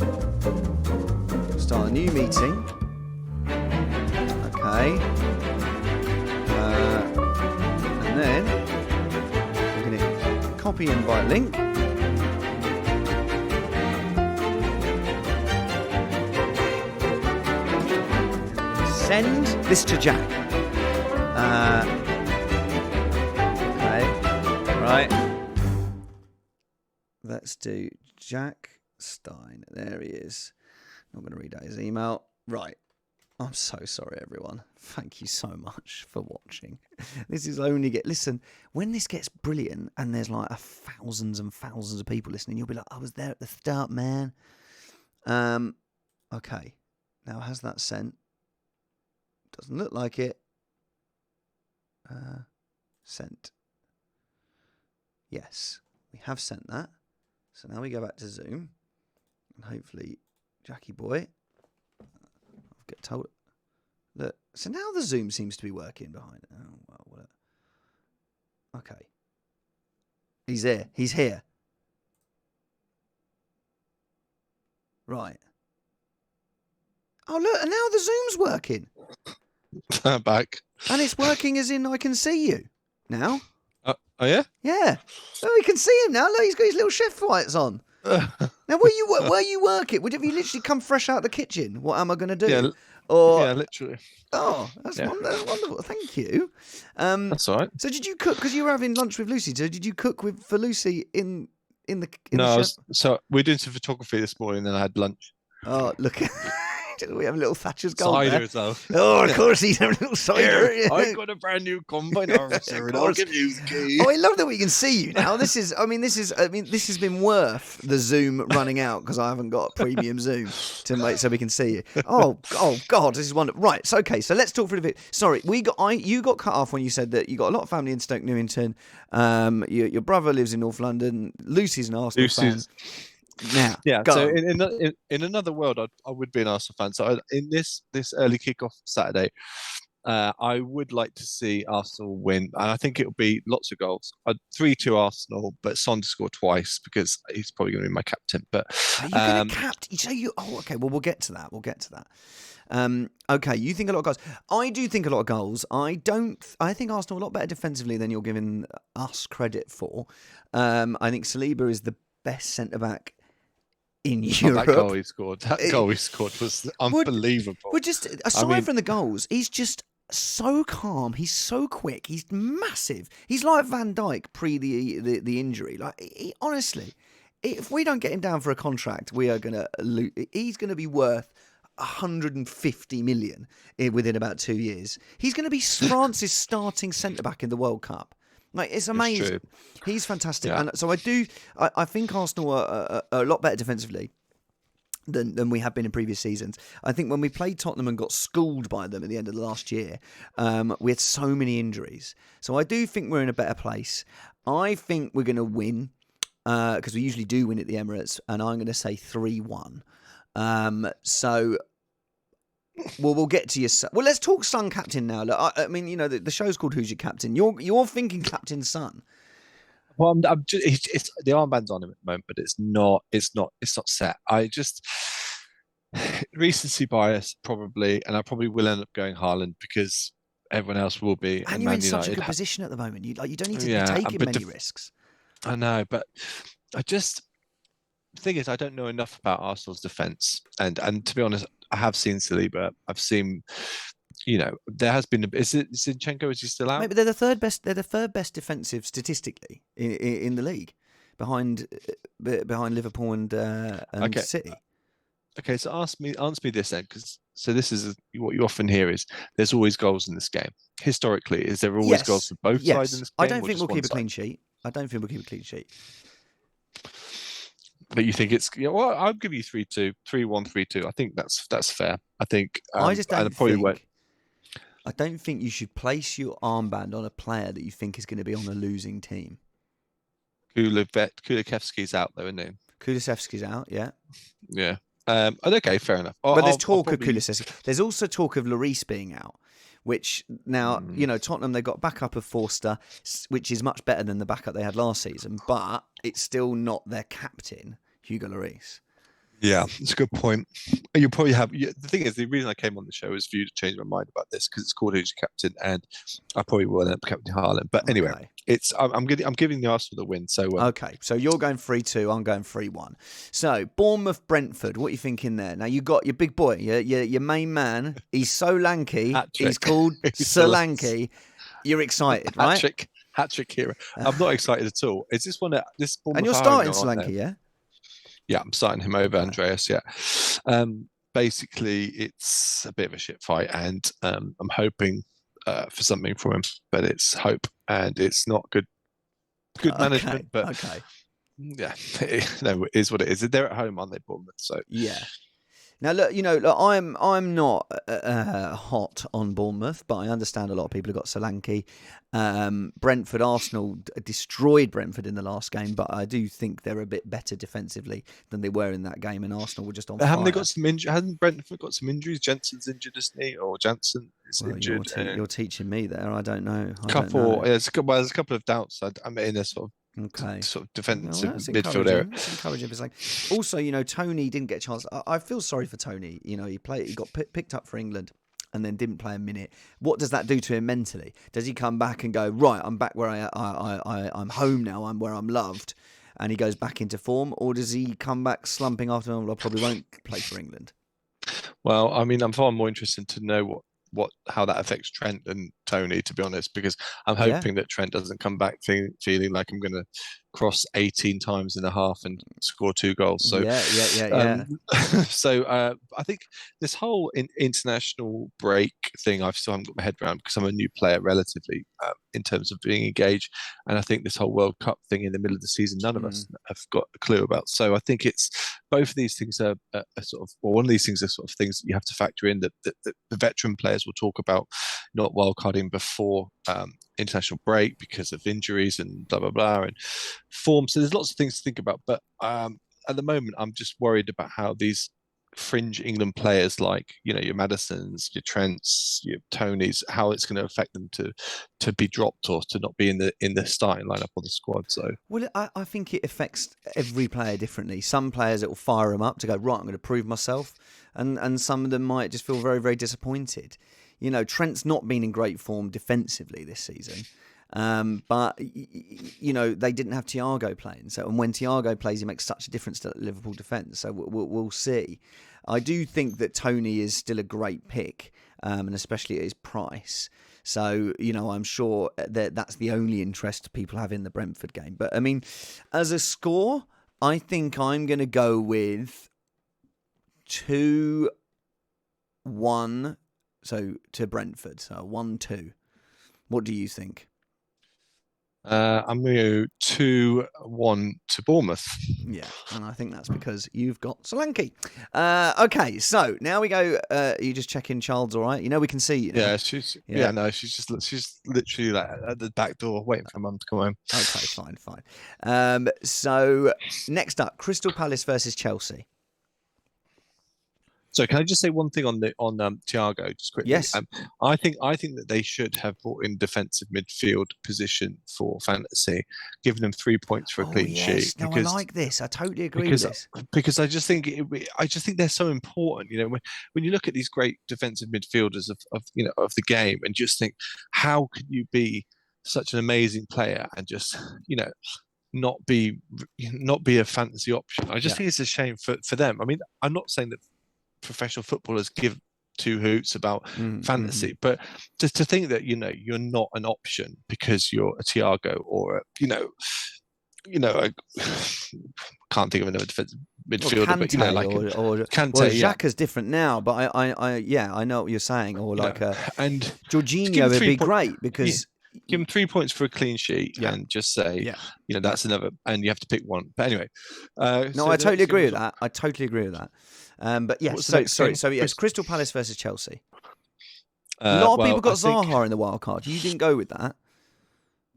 Speaker 1: Start a new meeting. Okay. And then we're going to copy invite link. Send this to Jack. Right. Let's do Jack Stein. There he is. Not going to read out his email. Right. I'm so sorry, everyone. Thank you so much for watching. This is only listen, when this gets brilliant and there's like thousands and thousands of people listening, you'll be like, I was there at the start, man. Okay. Now, has that sent? Doesn't look like it. Sent. Yes, we have sent that. So now we go back to Zoom. And hopefully, Jackie boy, I'll get told. Look, so now the Zoom seems to be working behind it. Oh, well, what? Okay. He's there. He's here. Right. Oh, look, and now the Zoom's working.
Speaker 2: Back.
Speaker 1: And it's working as in I can see you now.
Speaker 2: Oh, yeah?
Speaker 1: Yeah. Oh, we can see him now. Look, he's got his little chef lights on. Now, where you work it? Would have you literally come fresh out the kitchen? What am I going to do?
Speaker 2: Yeah,
Speaker 1: Or
Speaker 2: yeah, literally.
Speaker 1: that's
Speaker 2: Yeah,
Speaker 1: that's wonderful. Thank you.
Speaker 2: that's all right.
Speaker 1: So did you cook because you were having lunch with Lucy? So did you cook for Lucy in the
Speaker 2: No,
Speaker 1: chef?
Speaker 2: so we're doing some photography this morning, and I had lunch.
Speaker 1: Oh, look. We have a little Thatcher's gold
Speaker 2: Cider
Speaker 1: there.
Speaker 2: as well.
Speaker 1: Oh, of course, he's having a little cider.
Speaker 2: Here, I got a brand new combine harvester, and I'll
Speaker 1: course.
Speaker 2: give you the key.
Speaker 1: Oh, I love that we can see you now. This has been worth the Zoom running out because I haven't got premium Zoom to make so we can see you. Oh God, this is wonderful. Right, so okay, so let's talk for a bit. Sorry, you got cut off when you said that you got a lot of family in Stoke Newington. Your brother lives in North London. Lucy's an Arsenal fan. Now,
Speaker 2: yeah.
Speaker 1: go.
Speaker 2: So in another world, I would be an Arsenal fan. So in this early kickoff Saturday, I would like to see Arsenal win, and I think it'll be lots of goals. 3-2 Arsenal, but Son to score twice because he's probably going to be my captain. But
Speaker 1: are you going to captain? So you? Oh, okay. Well, we'll get to that. Okay, you think a lot of goals. I do think a lot of goals. I think Arsenal are a lot better defensively than you're giving us credit for. I think Saliba is the best centre back in Europe.
Speaker 2: That goal he scored was unbelievable.
Speaker 1: But just aside from the goals, he's just so calm. He's so quick. He's massive. He's like Van Dijk pre the injury. Like honestly, if we don't get him down for a contract, we are gonna lose. He's gonna be worth 150 million within about 2 years. He's going to be France's starting centre back in the World Cup. Like it's amazing. He's fantastic, and so I think Arsenal are a lot better defensively than we have been in previous seasons. I think when we played Tottenham and got schooled by them at the end of the last year, we had so many injuries. So I do think we're in a better place. I think we're going to win because we usually do win at the Emirates, and I'm going to say 3-1. So. Well, we'll get to your son. Well, let's talk Son captain now. Look, I mean, the show's called Who's Your Captain? You're thinking Captain Son.
Speaker 2: Well, I'm just, it's the armband's on him at the moment, but it's not set. I just recency bias probably, and I probably will end up going Haaland because everyone else will be.
Speaker 1: And you're in such a good position at the moment. You don't need to be taking many risks.
Speaker 2: I know, but the thing is, I don't know enough about Arsenal's defence, and to be honest, I have seen Saliba. I've seen, there has been. Is it Zinchenko? Is he still out?
Speaker 1: Maybe they're the third best. They're the third best defensive statistically in the league, behind Liverpool and City.
Speaker 2: Okay, so answer me this then, because this is what you often hear is there's always goals in this game. Historically, is there always goals for both sides in this game?
Speaker 1: I don't think we'll keep a clean sheet.
Speaker 2: But you think it's I'll give you 3-2, 3-1, 3-2. I think that's fair. I think
Speaker 1: I just don't think. I don't think you should place your armband on a player that you think is going to be on a losing team.
Speaker 2: Kulusevski's out though, isn't he?
Speaker 1: Kulusevski's out, yeah.
Speaker 2: Yeah. Okay, fair enough.
Speaker 1: But there's talk of Kulusevski. There's also talk of Lloris being out, which now, Tottenham, they got backup of Forster, which is much better than the backup they had last season, but it's still not their captain, Hugo Lloris.
Speaker 2: Yeah, it's a good point. You probably have. The thing is, the reason I came on the show is for you to change my mind about this because it's called Who's Your Captain, and I probably will end up captain Haaland. But anyway, I'm giving the Arsenal the win. So
Speaker 1: okay, so you're going 3-2, I'm going 3-1. So Bournemouth Brentford, what are you thinking there? Now you got your big boy, your main man. He's so lanky. He's called Solanke. You're excited, right?
Speaker 2: Hat-trick hero. I'm not excited at all. Is this one this Bournemouth?
Speaker 1: And you're starting Solanke, yeah?
Speaker 2: Yeah, I'm starting him over Andreas. Yeah, basically it's a bit of a shit fight, and I'm hoping for something from him, but it's hope, and it's not good management. But yeah, no, it is what it is. They're at home, aren't they, Bournemouth? So
Speaker 1: yeah. Now look, I'm not hot on Bournemouth, but I understand a lot of people have got Solanke. Brentford, Arsenal destroyed Brentford in the last game, but I do think they're a bit better defensively than they were in that game, and Arsenal were just on fire.
Speaker 2: Haven't they got some injuries? Hasn't Brentford got some injuries? Jensen's injured, isn't he? Or Jansen is injured.
Speaker 1: You're teaching me there. I don't know.
Speaker 2: There's a couple of doubts. I'm in a sort of sort of defensive midfield area.
Speaker 1: That's encouraging. It's like, also, Tony didn't get a chance. I feel sorry for Tony. He got picked up for England and then didn't play a minute. What does that do to him mentally? Does he come back and go, right, I'm back where I'm home now. I'm where I'm loved, and he goes back into form, or does he come back slumping after? I probably won't play for England.
Speaker 2: Well, I mean, I'm far more interested to know how that affects Trent and Tony, to be honest, because I'm hoping that Trent doesn't come back feeling like I'm going to cross 18 times in a half and score 2 goals. So I think this whole international break thing, I've still haven't got my head around because I'm a new player relatively in terms of being engaged, and I think this whole World Cup thing in the middle of the season, none of us have got a clue about. So I think it's both of these things are sort of, or one of these things are sort of things that you have to factor in, that the veteran players will talk about not wildcarding before international break because of injuries and blah blah blah and form. So there's lots of things to think about, but at the moment I'm just worried about how these fringe England players, like your Maddisons, your Trents, your Tonys, how it's going to affect them to be dropped or to not be in the starting lineup or the squad. So
Speaker 1: I think it affects every player differently. Some players, it will fire them up to go, right, I'm going to prove myself, and some of them might just feel very, very disappointed. Trent's not been in great form defensively this season. But they didn't have Thiago playing, and when Thiago plays, he makes such a difference to Liverpool defence. So we'll see. I do think that Tony is still a great pick, and especially at his price. So I'm sure that that's the only interest people have in the Brentford game. But I mean, as a score, I think I'm going to go with 2-1. So to Brentford, so 1-2. What do you think?
Speaker 2: I'm going to go 2-1 to Bournemouth.
Speaker 1: Yeah, and I think that's because you've got Solanke. Okay, so now we go. You just check in, Charles. All right, we can see you now.
Speaker 2: Yeah, she's literally like at the back door waiting for Mum to come home.
Speaker 1: Okay, fine. So next up, Crystal Palace versus Chelsea.
Speaker 2: So can I just say one thing on Thiago just quickly?
Speaker 1: Yes.
Speaker 2: I think that they should have brought in defensive midfield position for fantasy, giving them 3 points for a clean sheet.
Speaker 1: No, I like this. I totally agree with this.
Speaker 2: Because I just think they're so important. When you look at these great defensive midfielders of the game, and just think, how could you be such an amazing player and just not be a fantasy option? I just think it's a shame for them. I mean, I'm not saying that professional footballers give 2 hoots about fantasy, but just to think that you're not an option because you're a Thiago or can't think of another defensive midfielder,
Speaker 1: Kante,
Speaker 2: but
Speaker 1: or
Speaker 2: Kante.
Speaker 1: Well, Xhaka's different now, but I know what you're saying. Or
Speaker 2: and
Speaker 1: Jorginho would be great because.
Speaker 2: Give him 3 points for a clean sheet and just say, that's another, and you have to pick one. But anyway,
Speaker 1: I totally agree with that. I totally agree with that. But yes, so yes, Crystal Palace versus Chelsea. A lot of people got Zaha in the wild card. You didn't go with that.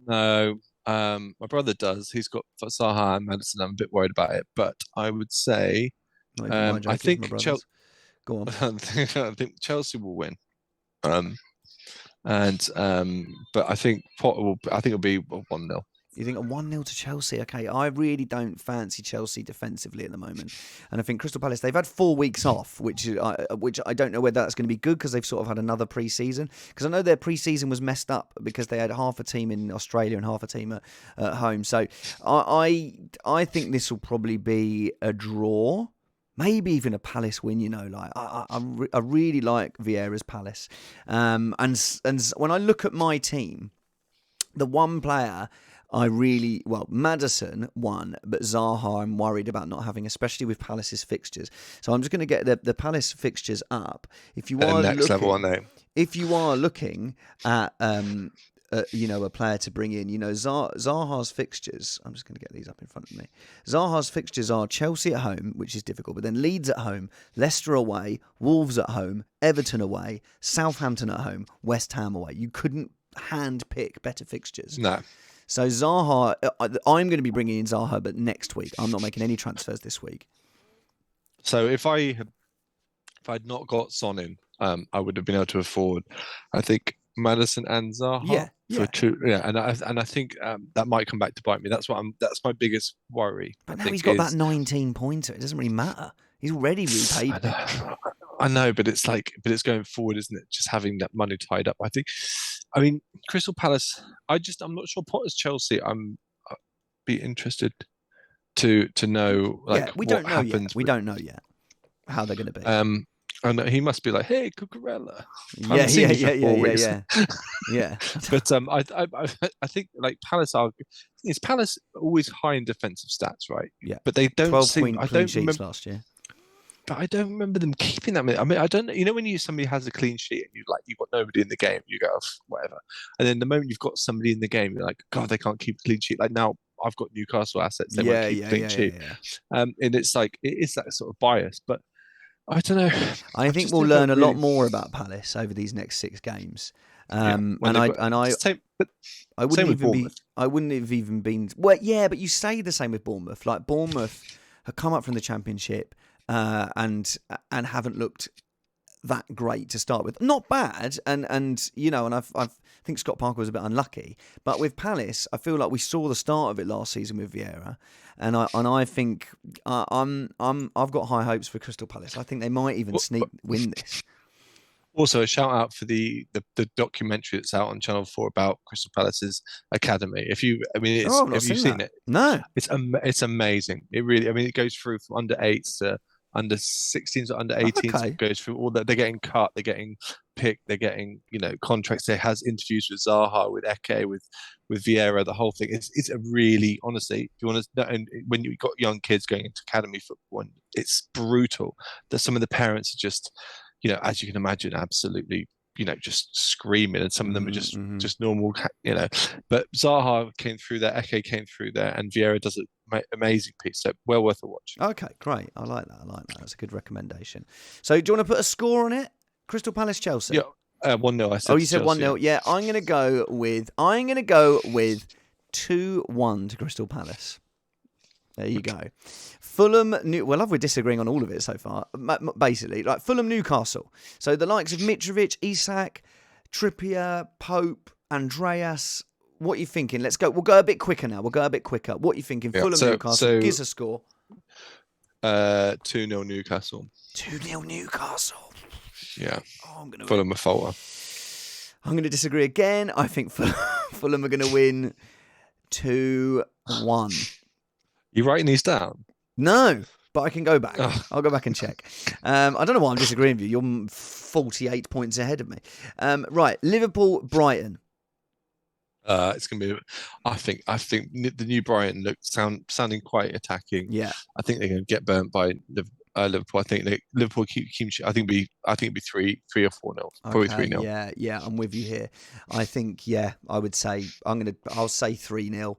Speaker 2: No, my brother does. He's got Zaha and Maddison. I'm a bit worried about it, but I would say, I think
Speaker 1: Go on.
Speaker 2: I think Chelsea will win. But I think it'll be 1-0.
Speaker 1: You think a 1-0 to Chelsea? Okay, I really don't fancy Chelsea defensively at the moment, and I think Crystal Palace, they've had 4 weeks off, which I don't know whether that's going to be good because they've sort of had another pre-season. Because I know their pre-season was messed up because they had half a team in Australia and half a team at home. So I think this will probably be a draw. Maybe even a Palace win, I really like Vieira's Palace. And when I look at my team, the one player Maddison won, but Zaha I'm worried about not having, especially with Palace's fixtures. So I'm just going to get the Palace fixtures up. If you are
Speaker 2: next level, aren't they?
Speaker 1: If you are looking at a player to bring in, Zaha's fixtures, I'm just going to get these up in front of me. Zaha's fixtures are Chelsea at home, which is difficult, but then Leeds at home, Leicester away, Wolves at home, Everton away, Southampton at home, West Ham away. You couldn't hand pick better fixtures.
Speaker 2: No.
Speaker 1: So Zaha, I'm going to be bringing in Zaha, but next week. I'm not making any transfers this week.
Speaker 2: So if I'd not got Son in, I would have been able to afford, I think, Maddison and Zaha. For 2, and I think that might come back to bite me. That's my biggest worry.
Speaker 1: But now he's got that 19 pointer. It doesn't really matter. He's already repaid.
Speaker 2: I know, but it's going forward, isn't it? Just having that money tied up. I mean, Crystal Palace. I'm not sure Potter's Chelsea. I'd be interested to know like
Speaker 1: we
Speaker 2: what
Speaker 1: don't know
Speaker 2: happens.
Speaker 1: yet. We don't know yet how they're going to be.
Speaker 2: And he must be like, "Hey, Cucurella."
Speaker 1: Yeah. Yeah.
Speaker 2: But I think like Palace is Palace always high in defensive stats, right?
Speaker 1: Yeah.
Speaker 2: But they don't
Speaker 1: 12
Speaker 2: seem. I
Speaker 1: clean
Speaker 2: don't
Speaker 1: sheets
Speaker 2: remember.
Speaker 1: last year.
Speaker 2: But I don't remember them keeping that many. I mean, I don't. You know, when somebody has a clean sheet and you've got nobody in the game, you go whatever. And then the moment you've got somebody in the game, you're like, God, they can't keep a clean sheet. Like now, I've got Newcastle assets; they won't keep a clean sheet. And it's like it is that sort of bias, but. I don't know.
Speaker 1: I think we'll learn a lot more about Palace over these next 6 games. I wouldn't have even been. Well, yeah, but you say the same with Bournemouth. Like Bournemouth have come up from the Championship and haven't looked that great to start with. Not bad, and I think Scott Parker was a bit unlucky. But with Palace, I feel like we saw the start of it last season with Vieira, and I think I've got high hopes for Crystal Palace. I think they might even win this.
Speaker 2: Also, a shout out for the documentary that's out on Channel 4 about Crystal Palace's academy. Have you seen it?
Speaker 1: No,
Speaker 2: it's amazing. It really, it goes through from under 8s to under 16s or under 18s.
Speaker 1: Okay.
Speaker 2: It goes through all that. They're getting cut. They're getting picked. They're getting contracts. There has interviews with Zaha, with Eke, with Vieira. The whole thing. It's a really, honestly, if you want to know, and when you've got young kids going into academy football, and it's brutal. That some of the parents are just, as you can imagine, absolutely, just screaming, and some of them are just normal, But Zaha came through there, Eke came through there, and Vieira does an amazing piece. So well worth a watch.
Speaker 1: Okay, great. I like that. That's a good recommendation. So do you want to put a score on it? Crystal Palace, Chelsea.
Speaker 2: Yeah, 1-0. I said.
Speaker 1: Oh, you said 1-0. Yeah, I'm going to go with 2-1 to Crystal Palace. There you go. Fulham, we're disagreeing on all of it so far. Basically, like Fulham, Newcastle. So the likes of Mitrovic, Isak, Trippier, Pope, Andreas. What are you thinking? Let's go. We'll go a bit quicker now. What are you thinking?
Speaker 2: Yeah,
Speaker 1: Fulham, Newcastle. Give us a score.
Speaker 2: 2-0 Newcastle.
Speaker 1: 2-0 Newcastle.
Speaker 2: Yeah. Fulham a falter.
Speaker 1: I'm going to disagree again. I think Fulham are going to win 2-1.
Speaker 2: You writing these down?
Speaker 1: No, but I can go back. I'll go back and check. I don't know why I'm disagreeing with you. You're 48 points ahead of me. Right, Liverpool, Brighton.
Speaker 2: It's going to be. I think the new Brighton sounding quite attacking.
Speaker 1: Yeah.
Speaker 2: I think they're going to get burnt by Liverpool. I think Liverpool keep. I think it'd be 3 or 4-0. Probably 3-0.
Speaker 1: Yeah, I'm with you here. I think I would say I'll say 3-0.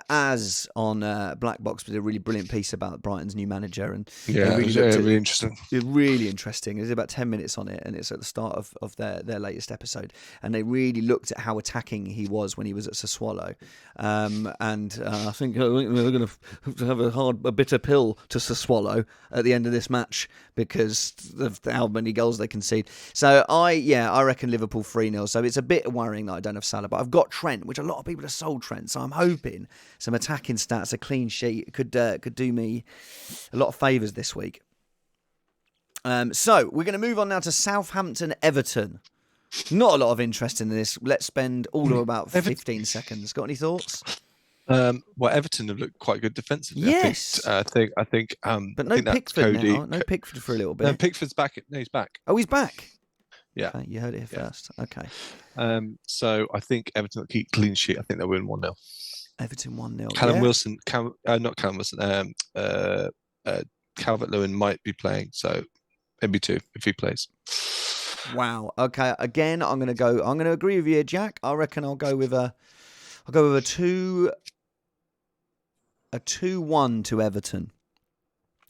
Speaker 1: As on Black Box did a really brilliant piece about Brighton's new manager, and
Speaker 2: really interesting.
Speaker 1: Really interesting. There's about 10 minutes on it, and it's at the start of their latest episode, and they really looked at how attacking he was when he was at Sassuolo, and I think they're going to have a bitter pill to Sassuolo at the end of this match because of how many goals they concede. So I reckon Liverpool 3-0. So it's a bit worrying that I don't have Salah, but I've got Trent, which a lot of people have sold Trent. So I'm hoping some attacking stats, a clean sheet could do me a lot of favours this week. So we're going to move on now to Southampton, Everton. Not a lot of interest in this. Let's spend all of about 15 seconds. Got any thoughts?
Speaker 2: Everton have looked quite good defensively.
Speaker 1: Yes,
Speaker 2: I think.
Speaker 1: But no Pickford now. No Pickford for a little bit.
Speaker 2: No, Pickford's back. No, he's back.
Speaker 1: Oh, he's back.
Speaker 2: Yeah,
Speaker 1: okay, you heard it here first. Okay.
Speaker 2: So I think Everton will keep clean sheet. I think they'll win 1-0.
Speaker 1: Everton 1-0.
Speaker 2: Callum Wilson. Not Callum Wilson. Calvert-Lewin might be playing, so maybe 2 if he plays.
Speaker 1: Wow. Okay. Again, I'm going to agree with you, Jack. I reckon I'll go with a 2-1 to Everton.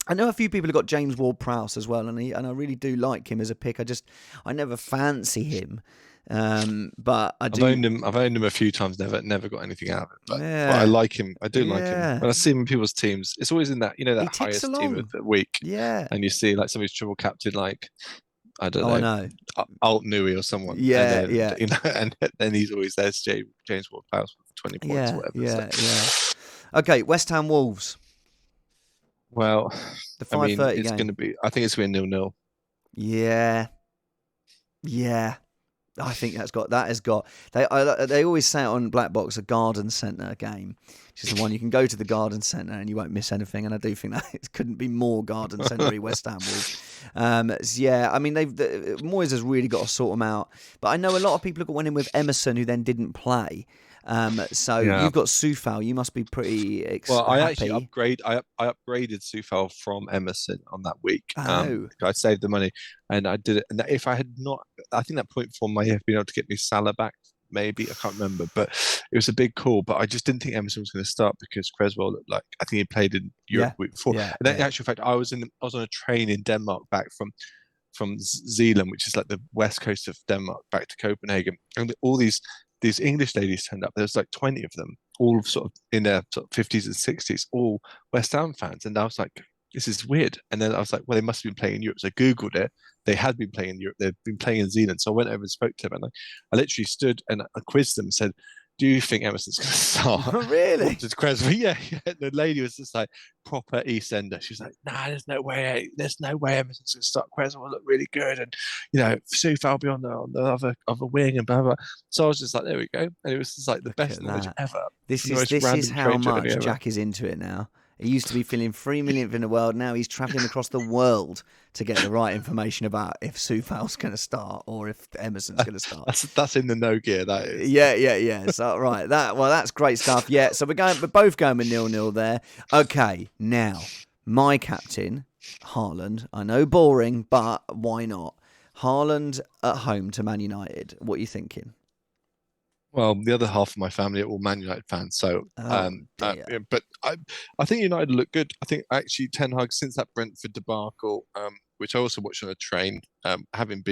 Speaker 1: I know a few people have got James Ward-Prowse as well, and I really do like him as a pick. I never fancy him, but I do.
Speaker 2: I've owned him a few times. Never got anything out of it. But I like him. I do like him. When I see him in people's teams, it's always in that that highest team of the week.
Speaker 1: Yeah.
Speaker 2: And you see like somebody's triple captain, like I don't know.
Speaker 1: I know.
Speaker 2: Alt Nui or someone.
Speaker 1: Yeah,
Speaker 2: and then, and then he's always there. James Ward-Prowse with 20 points or whatever.
Speaker 1: Yeah. Okay, West Ham Wolves.
Speaker 2: Well,
Speaker 1: the 5:30
Speaker 2: it's going to be. I think it's going to be 0-0.
Speaker 1: Yeah. I think that has got. They always say it on Black Box, a garden centre game, which is the one you can go to the garden centre and you won't miss anything. And I do think that it couldn't be more garden centre-y West Ham Wolves. Yeah, I mean Moyes has really got to sort them out. But I know a lot of people have went in with Emerson who then didn't play. So you've got Soufal. You must be pretty
Speaker 2: Well, I
Speaker 1: happy.
Speaker 2: actually I upgraded Soufal from Emerson on that week.
Speaker 1: Oh.
Speaker 2: I saved the money and I did it. And if I had not, I think that point form may have been able to get me Salah back. Maybe I can't remember, but it was a big call. But I just didn't think Emerson was going to start because Creswell looked like I think he played in Europe the week before. And then, in actual fact, I was on a train in Denmark back from Zealand, which is like the west coast of Denmark, back to Copenhagen, and all these English ladies turned up. There was like 20 of them, all sort of in their sort of 50s and 60s, all West Ham fans. And I was like, this is weird. And then I was like, well, they must have been playing in Europe. So I Googled it. They had been playing in Europe. They've been playing in Zealand. So I went over and spoke to them. And I literally stood and I quizzed them and said, do you think Emerson's going to start?
Speaker 1: Really?
Speaker 2: Yeah. The lady was just like proper East Ender. She was like, nah, there's no way Emerson's going to start. Creswell will look really good. And, Soufal will be on the other wing and blah, blah. So I was just like, there we go. And it was just like the best knowledge ever.
Speaker 1: This is how much Jack is into it now. He used to be feeling 3 millionth in the world. Now he's travelling across the world to get the right information about if Soufal's going to start or if Emerson's going to start.
Speaker 2: That's in the no gear. That is.
Speaker 1: Yeah. So right, that's great stuff. Yeah. So we're both going with 0-0 there. Okay. Now my captain, Haaland. I know boring, but why not? Haaland at home to Man United. What are you thinking?
Speaker 2: Well, the other half of my family are all Man United fans, so but I think United look good. I think actually Ten Hag, since that Brentford debacle, which I also watched on a train, having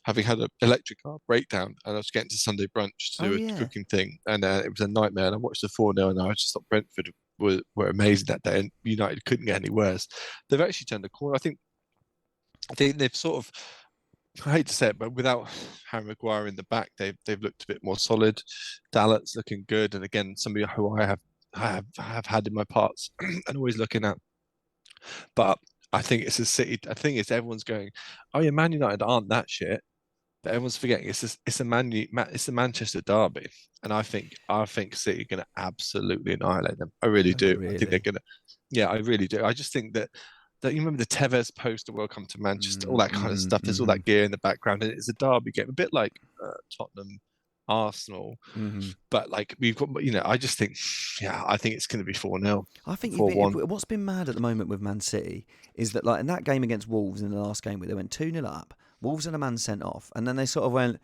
Speaker 2: had an electric car breakdown, and I was getting to Sunday brunch to do a cooking thing, and it was a nightmare. And I watched the 4-0, and I just thought Brentford were amazing that day, and United couldn't get any worse. They've actually turned the corner. I think they've sort of. I hate to say it, but without Harry Maguire in the back, they've looked a bit more solid. Dalot's looking good, and again, somebody who I have had in my parts and always looking at. But I think it's a City. I think it's everyone's going, oh yeah, Man United aren't that shit, but everyone's forgetting it's a Manchester derby, and I think City are going to absolutely annihilate them. I really do.
Speaker 1: Really?
Speaker 2: I think they're going to. Yeah, I really do. I just think that you remember the Tevez poster, welcome to Manchester, all that kind of stuff. There's all that gear in the background, and it's a derby game, a bit like Tottenham, Arsenal. But like we've got, I just think, I think it's going to be 4-0.
Speaker 1: I think what's been mad at the moment with Man City is that like in that game against Wolves in the last game where they went 2-0 up, Wolves had a man sent off, and then they sort of went,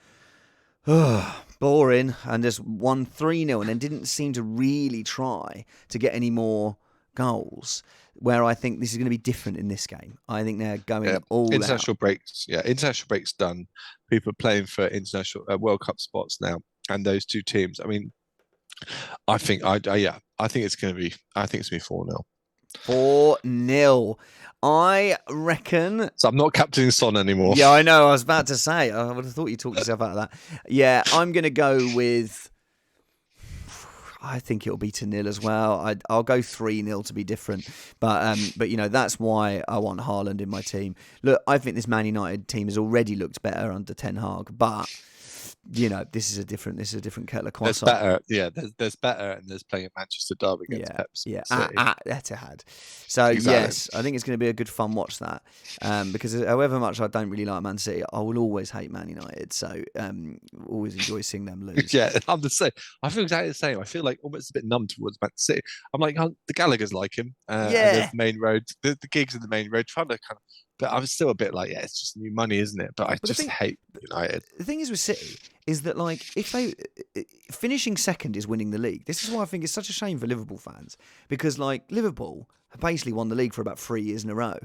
Speaker 1: boring, and just won 3-0, and then didn't seem to really try to get any more goals. Where I think this is going to be different in this game. I think they're going all
Speaker 2: international
Speaker 1: out.
Speaker 2: breaks. Yeah, international breaks done. People are playing for international World Cup spots now, and those two teams. I mean, I think it's going to be 4-0.
Speaker 1: 4-0. I reckon.
Speaker 2: So I'm not captaining Son anymore.
Speaker 1: Yeah, I know. I was about to say. I would have thought you talked yourself out of that. Yeah, I'm going to go with. I think it'll be 2-0 as well. I'll go 3-0 to be different, but that's why I want Haaland in my team. Look, I think this Man United team has already looked better under Ten Hag, but this is a different kettle of croissant.
Speaker 2: There's better, there's better, and there's playing at Manchester derby against Pep.
Speaker 1: At Etihad. So exactly. Yes, I think it's going to be a good fun watch that, because however much I don't really like Man City, I will always hate Man United. So always enjoy seeing them lose.
Speaker 2: Yeah, I'm the same. I feel exactly the same. I feel like almost a bit numb towards Man City. I'm like, the Gallagher's like him. And the main road, the gigs in the main road, trying to kind of. But I'm still a bit like, it's just new money, isn't it? But I just hate United.
Speaker 1: The thing is with City is that, like, if they finishing second is winning the league. This is why I think it's such a shame for Liverpool fans, because like Liverpool have basically won the league for about 3 years in a row,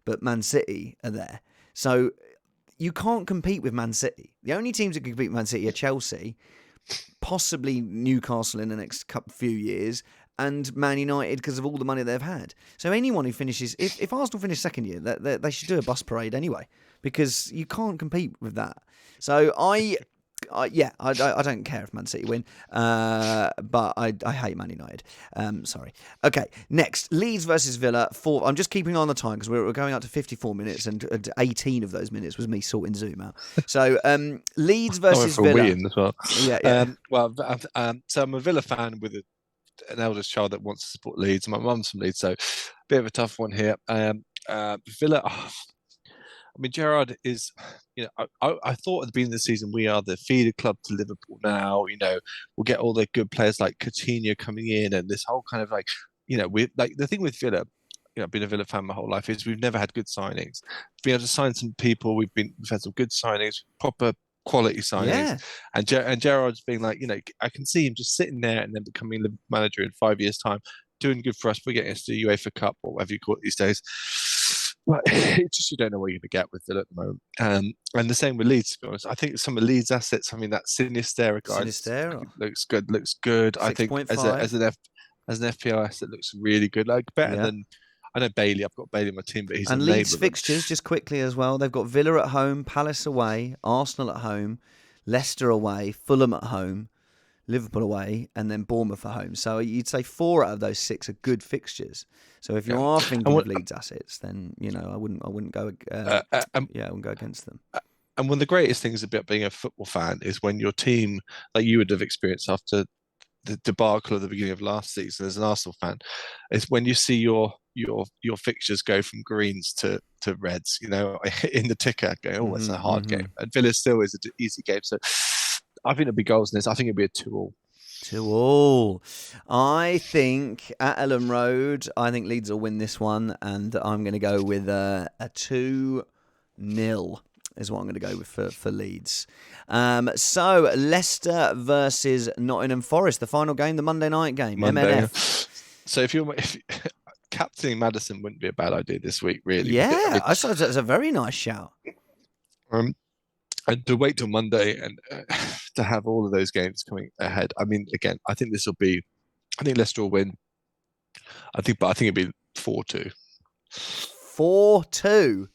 Speaker 1: but Man City are there, so you can't compete with Man City. The only teams that can compete with Man City are Chelsea, possibly Newcastle in the next few years, and Man United because of all the money they've had. So anyone who finishes, if Arsenal finish second year, they should do a bus parade anyway, because you can't compete with that. So I don't care if Man City win, but I hate Man United. Sorry. Okay, next, Leeds versus Villa. I'm just keeping on the time because we're going up to 54 minutes, and 18 of those minutes was me sorting Zoom out. So Leeds versus
Speaker 2: for
Speaker 1: Villa.
Speaker 2: a win as well.
Speaker 1: Yeah.
Speaker 2: So I'm a Villa fan with an eldest child that wants to support Leeds. My mum's from Leeds, so a bit of a tough one here. Villa. I mean, Gerrard is, I thought at the beginning of the season, we are the feeder club to Liverpool now. We'll get all the good players like Coutinho coming in, and this whole kind of we like the thing with Villa. I've been a Villa fan my whole life. Is we've never had good signings. Being able to sign some people, we've had some good signings, proper quality signings, and Gerrard's being like, I can see him just sitting there and then becoming the manager in 5 years' time, doing good for us. We're getting us to the UEFA Cup or whatever you call it these days. But it's just you don't know what you're going to get with Villa at the moment. And the same with Leeds, to be honest. I think some of Leeds' assets, that Sinistera guy looks good. I think as an FPL asset looks really good. Like better than, I know Bailey. I've got Bailey on my team, but he's
Speaker 1: and Leeds fixtures just quickly as well. They've got Villa at home, Palace away, Arsenal at home, Leicester away, Fulham at home, Liverpool away, and then Bournemouth at home. So you'd say 4 out of those 6 are good fixtures. So if you are thinking of Leeds assets, then I wouldn't go. I wouldn't go against them.
Speaker 2: And one of the greatest things about being a football fan is when your team, like you would have experienced after the debacle at the beginning of last season as an Arsenal fan, is when you see your fixtures go from greens to reds. In the ticker, going, it's a hard game, and Villa still is an easy game. So I think it'll be goals in this. I think it'll be a 2-2.
Speaker 1: 2-2. I think at Ellen Road, I think Leeds will win this one, and I'm going to go with a 2-0 is what I'm going to go with for Leeds. So Leicester versus Nottingham Forest, the final game, the Monday night game, MNF.
Speaker 2: So if captaining Maddison wouldn't be a bad idea this week, really.
Speaker 1: Yeah, I thought that's a very nice shout.
Speaker 2: And to wait till Monday and to have all of those games coming ahead. I mean, again, I think Leicester will win. But I think it'll be 4-2.
Speaker 1: 4-2.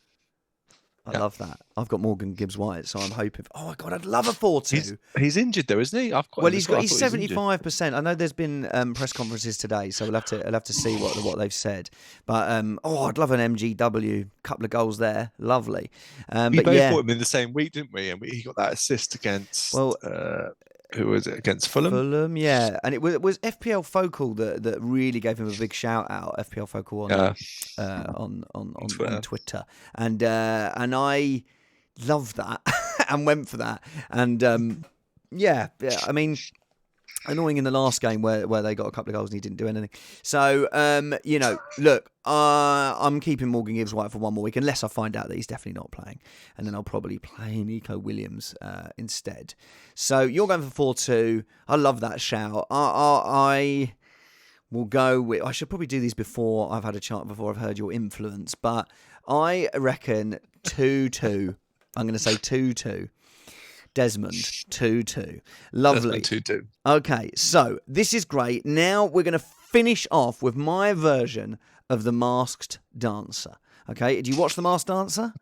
Speaker 1: I love that. I've got Morgan Gibbs-White, so I'm hoping. Oh my God, I'd love a 4-2.
Speaker 2: He's injured though, isn't he?
Speaker 1: He's 75%. I know there's been press conferences today, so we'll have to see what they've said. But I'd love an MGW, couple of goals there, lovely.
Speaker 2: We both bought him in the same week, didn't we? And he got that assist against. Who was it against Fulham?
Speaker 1: Fulham, yeah, and it was FPL Focal that really gave him a big shout out. FPL Focal on Twitter, and I loved that and went for that, and I mean, annoying in the last game where they got a couple of goals and he didn't do anything. So look, I'm keeping Morgan Gibbs-White for one more week unless I find out that he's definitely not playing, and then I'll probably play Nico Williams instead. So you're going for 4-2. I love that shout. I will go with. I should probably do these before I've had a chance, before I've heard your influence, but I reckon 2-2. I'm going to say 2-2. Desmond, 2-2. Lovely.
Speaker 2: Desmond, 2-2.
Speaker 1: Okay, so this is great. Now we're going to finish off with my version of The Masked Dancer. Okay, do you watch The Masked Dancer?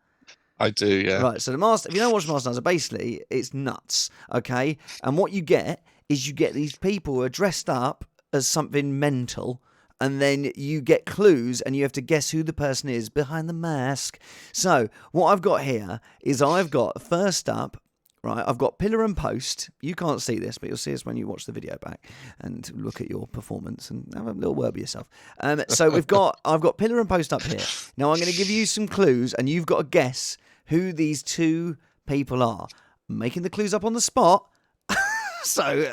Speaker 2: I do, yeah.
Speaker 1: Right, so if you don't watch The Masked Dancer, basically it's nuts, okay? And what you get is these people who are dressed up as something mental, and then you get clues and you have to guess who the person is behind the mask. So what I've got here is first up, right, I've got pillar and post. You can't see this, but you'll see this when you watch the video back and look at your performance and have a little word with yourself. So I've got pillar and post up here. Now I'm going to give you some clues, and you've got to guess who these 2 people are. I'm making the clues up on the spot. So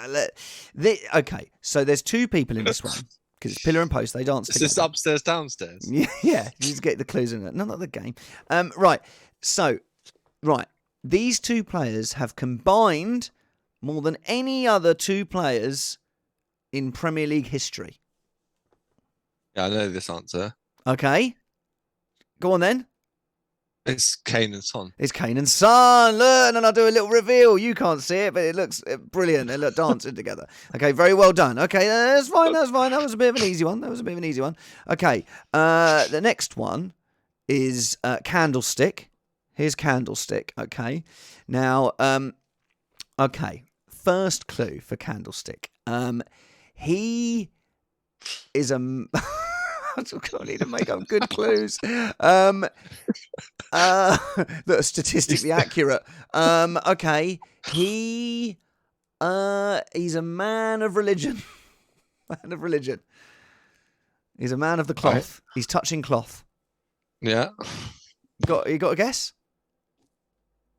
Speaker 1: there's 2 people in this one because it's pillar and post. They dance together.
Speaker 2: Is this upstairs, downstairs?
Speaker 1: Yeah, you just get the clues in it. Not the game. Right. These 2 players have combined more than any other 2 players in Premier League history.
Speaker 2: Yeah, I know this answer.
Speaker 1: Okay. Go on then.
Speaker 2: It's Kane and Son.
Speaker 1: It's Kane and Son. Look, and I'll do a little reveal. You can't see it, but it looks brilliant. They look dancing together. Okay, very well done. Okay, that's fine. That was a bit of an easy one. Okay, the next one is Candlestick. Here's Candlestick. Okay. Now, Okay. First clue for Candlestick. He is a. I need to make up good clues that are statistically accurate. Okay. He's a man of religion. Man of religion. He's a man of the cloth. Right. He's touching cloth.
Speaker 2: Yeah.
Speaker 1: You got a guess?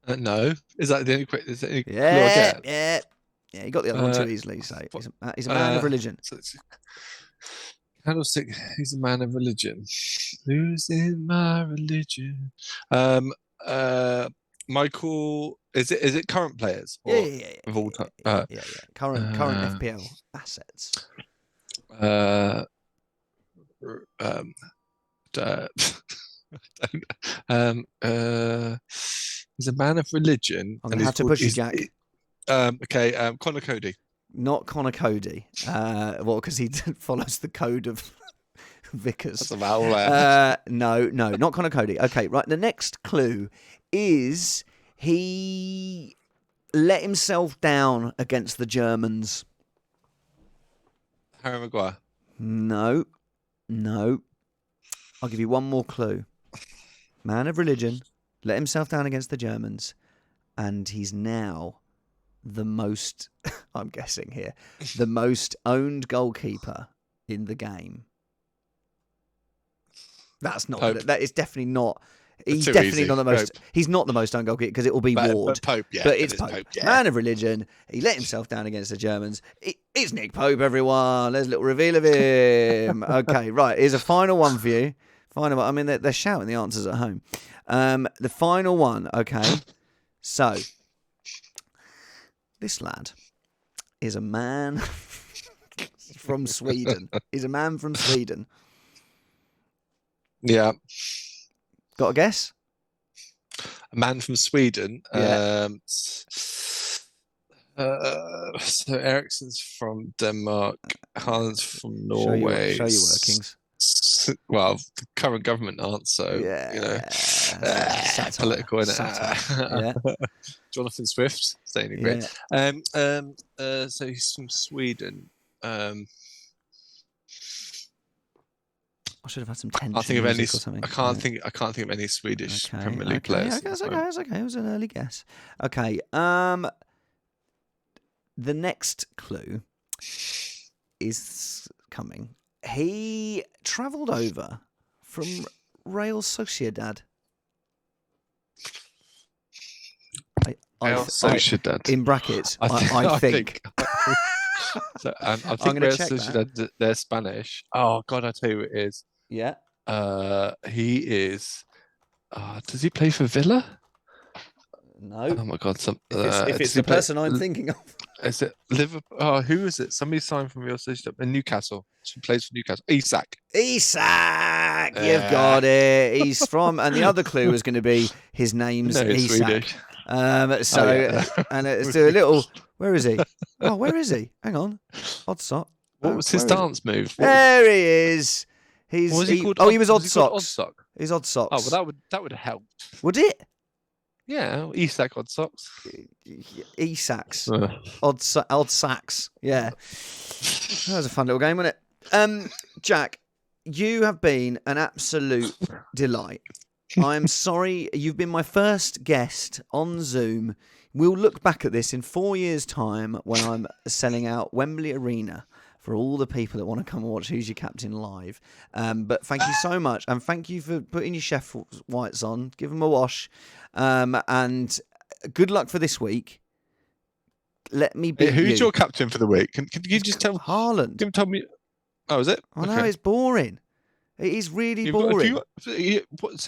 Speaker 2: No. Is that the only clue I get?
Speaker 1: Yeah. You got the other one too easily. So he's a man of religion.
Speaker 2: Candlestick. He's a man of religion. Losing my religion. Michael. Is it current players? Or
Speaker 1: yeah.
Speaker 2: Of all time.
Speaker 1: Yeah. Current FPL assets.
Speaker 2: He's a man of religion.
Speaker 1: I'm gonna have to push you, Jack.
Speaker 2: Connor Cody.
Speaker 1: Not Connor Cody. Because he follows the code of Vickers.
Speaker 2: That's about
Speaker 1: no, not Connor Cody. Okay, right. The next clue is he let himself down against the Germans.
Speaker 2: Harry Maguire.
Speaker 1: No. I'll give you one more clue. Man of religion, let himself down against the Germans, and he's now the most, I'm guessing here, the most owned goalkeeper in the That's not.
Speaker 2: Pope.
Speaker 1: That is definitely not. He's definitely not the most. Pope. He's not the most owned goalkeeper because it will be Ward.
Speaker 2: But Pope, yeah.
Speaker 1: But it's Pope. Yeah. Man of religion. He let himself down against the Germans. It's Nick Pope, everyone. There's a little reveal of him. Okay, right. Here's a final one for you. Final one. I mean, they're shouting the answers at home. The final one. Okay. So, this lad is a man from Sweden. He's a man from Sweden.
Speaker 2: Yeah.
Speaker 1: Got a guess?
Speaker 2: A man from Sweden.
Speaker 1: Yeah.
Speaker 2: So Eriksen's from Denmark. Haaland's from Norway.
Speaker 1: Show your workings.
Speaker 2: Well, the current government aren't, so political, isn't it? Yeah. Jonathan Swift, staying in great. So he's from Sweden.
Speaker 1: I should have had some tension.
Speaker 2: I think of any.
Speaker 1: Or something.
Speaker 2: I can't think of any Swedish Premier League players.
Speaker 1: It's okay. It was an early guess. Okay. The next clue is coming. He travelled over from Real Sociedad.
Speaker 2: Real Sociedad.
Speaker 1: In brackets, I think.
Speaker 2: So, I think Real Sociedad, they're Spanish. Oh God, I tell you who it is.
Speaker 1: Yeah.
Speaker 2: He is. Does he play for Villa?
Speaker 1: No.
Speaker 2: Oh my God!
Speaker 1: If it's the person I'm thinking of.
Speaker 2: Is it Liverpool? Oh, who is it? Somebody signed from Real Sociedad in Newcastle. He plays for Newcastle. Isak. You've
Speaker 1: got it. He's from, and the other clue was going to be his name's Isak.
Speaker 2: Swedish.
Speaker 1: And let's do a little. Where is he? Oh, where is he? Hang on. Odd sock.
Speaker 2: What was his dance move?
Speaker 1: There he is.
Speaker 2: What was he called?
Speaker 1: Oh, he was Odd Socks.
Speaker 2: Odd Sock.
Speaker 1: He's Odd Socks.
Speaker 2: Oh, well, that would have helped.
Speaker 1: Would it?
Speaker 2: Yeah, Isak Odd Socks.
Speaker 1: Isaks. Odd Sacks. Yeah. That was a fun little game, wasn't it? Jack, you have been an absolute delight. I'm sorry, you've been my first guest on Zoom. We'll look back at this in 4 years' time when I'm selling out Wembley Arena for all the people that want to come and watch Who's Your Captain live. But thank you so much, and thank you for putting your chef whites on. Give them a wash, and good luck for this week. Let me be.
Speaker 2: Who's your captain for the week? Can you just tell
Speaker 1: Haaland?
Speaker 2: Can you tell me? Oh, is it?
Speaker 1: I know it's boring. It is really boring.
Speaker 2: So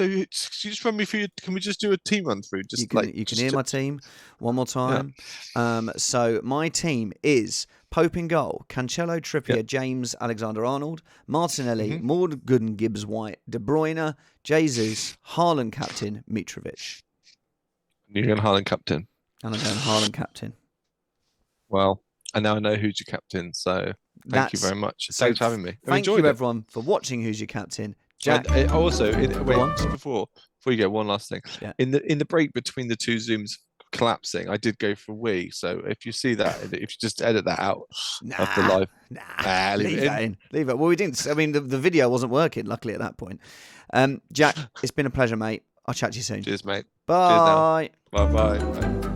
Speaker 2: you just run me through. Can we just do a team run through?
Speaker 1: You can hear my team one more time. Yeah. So my team is Pope in goal, Cancelo, Trippier, James, Alexander-Arnold, Martinelli, Morgan, Gibbs-White, De Bruyne, Jesus, Haaland captain, Mitrovic.
Speaker 2: You're going Haaland captain.
Speaker 1: And I'm going Haaland captain.
Speaker 2: Well, and now I know who's your captain, so thank you very much. Thanks for having me.
Speaker 1: Thank you, everyone, for watching Who's Your Captain. Jack.
Speaker 2: And also, just before you go, one last thing.
Speaker 1: Yeah.
Speaker 2: In the break between the two Zooms, collapsing, I did go for a wee. So if you see that, if you just edit that out of the live,
Speaker 1: Leave that in. Leave it. Well, we didn't. I mean, the video wasn't working. Luckily, at that point. Jack, it's been a pleasure, mate. I'll chat to you soon.
Speaker 2: Cheers, mate.
Speaker 1: Bye.
Speaker 2: Cheers now. Bye.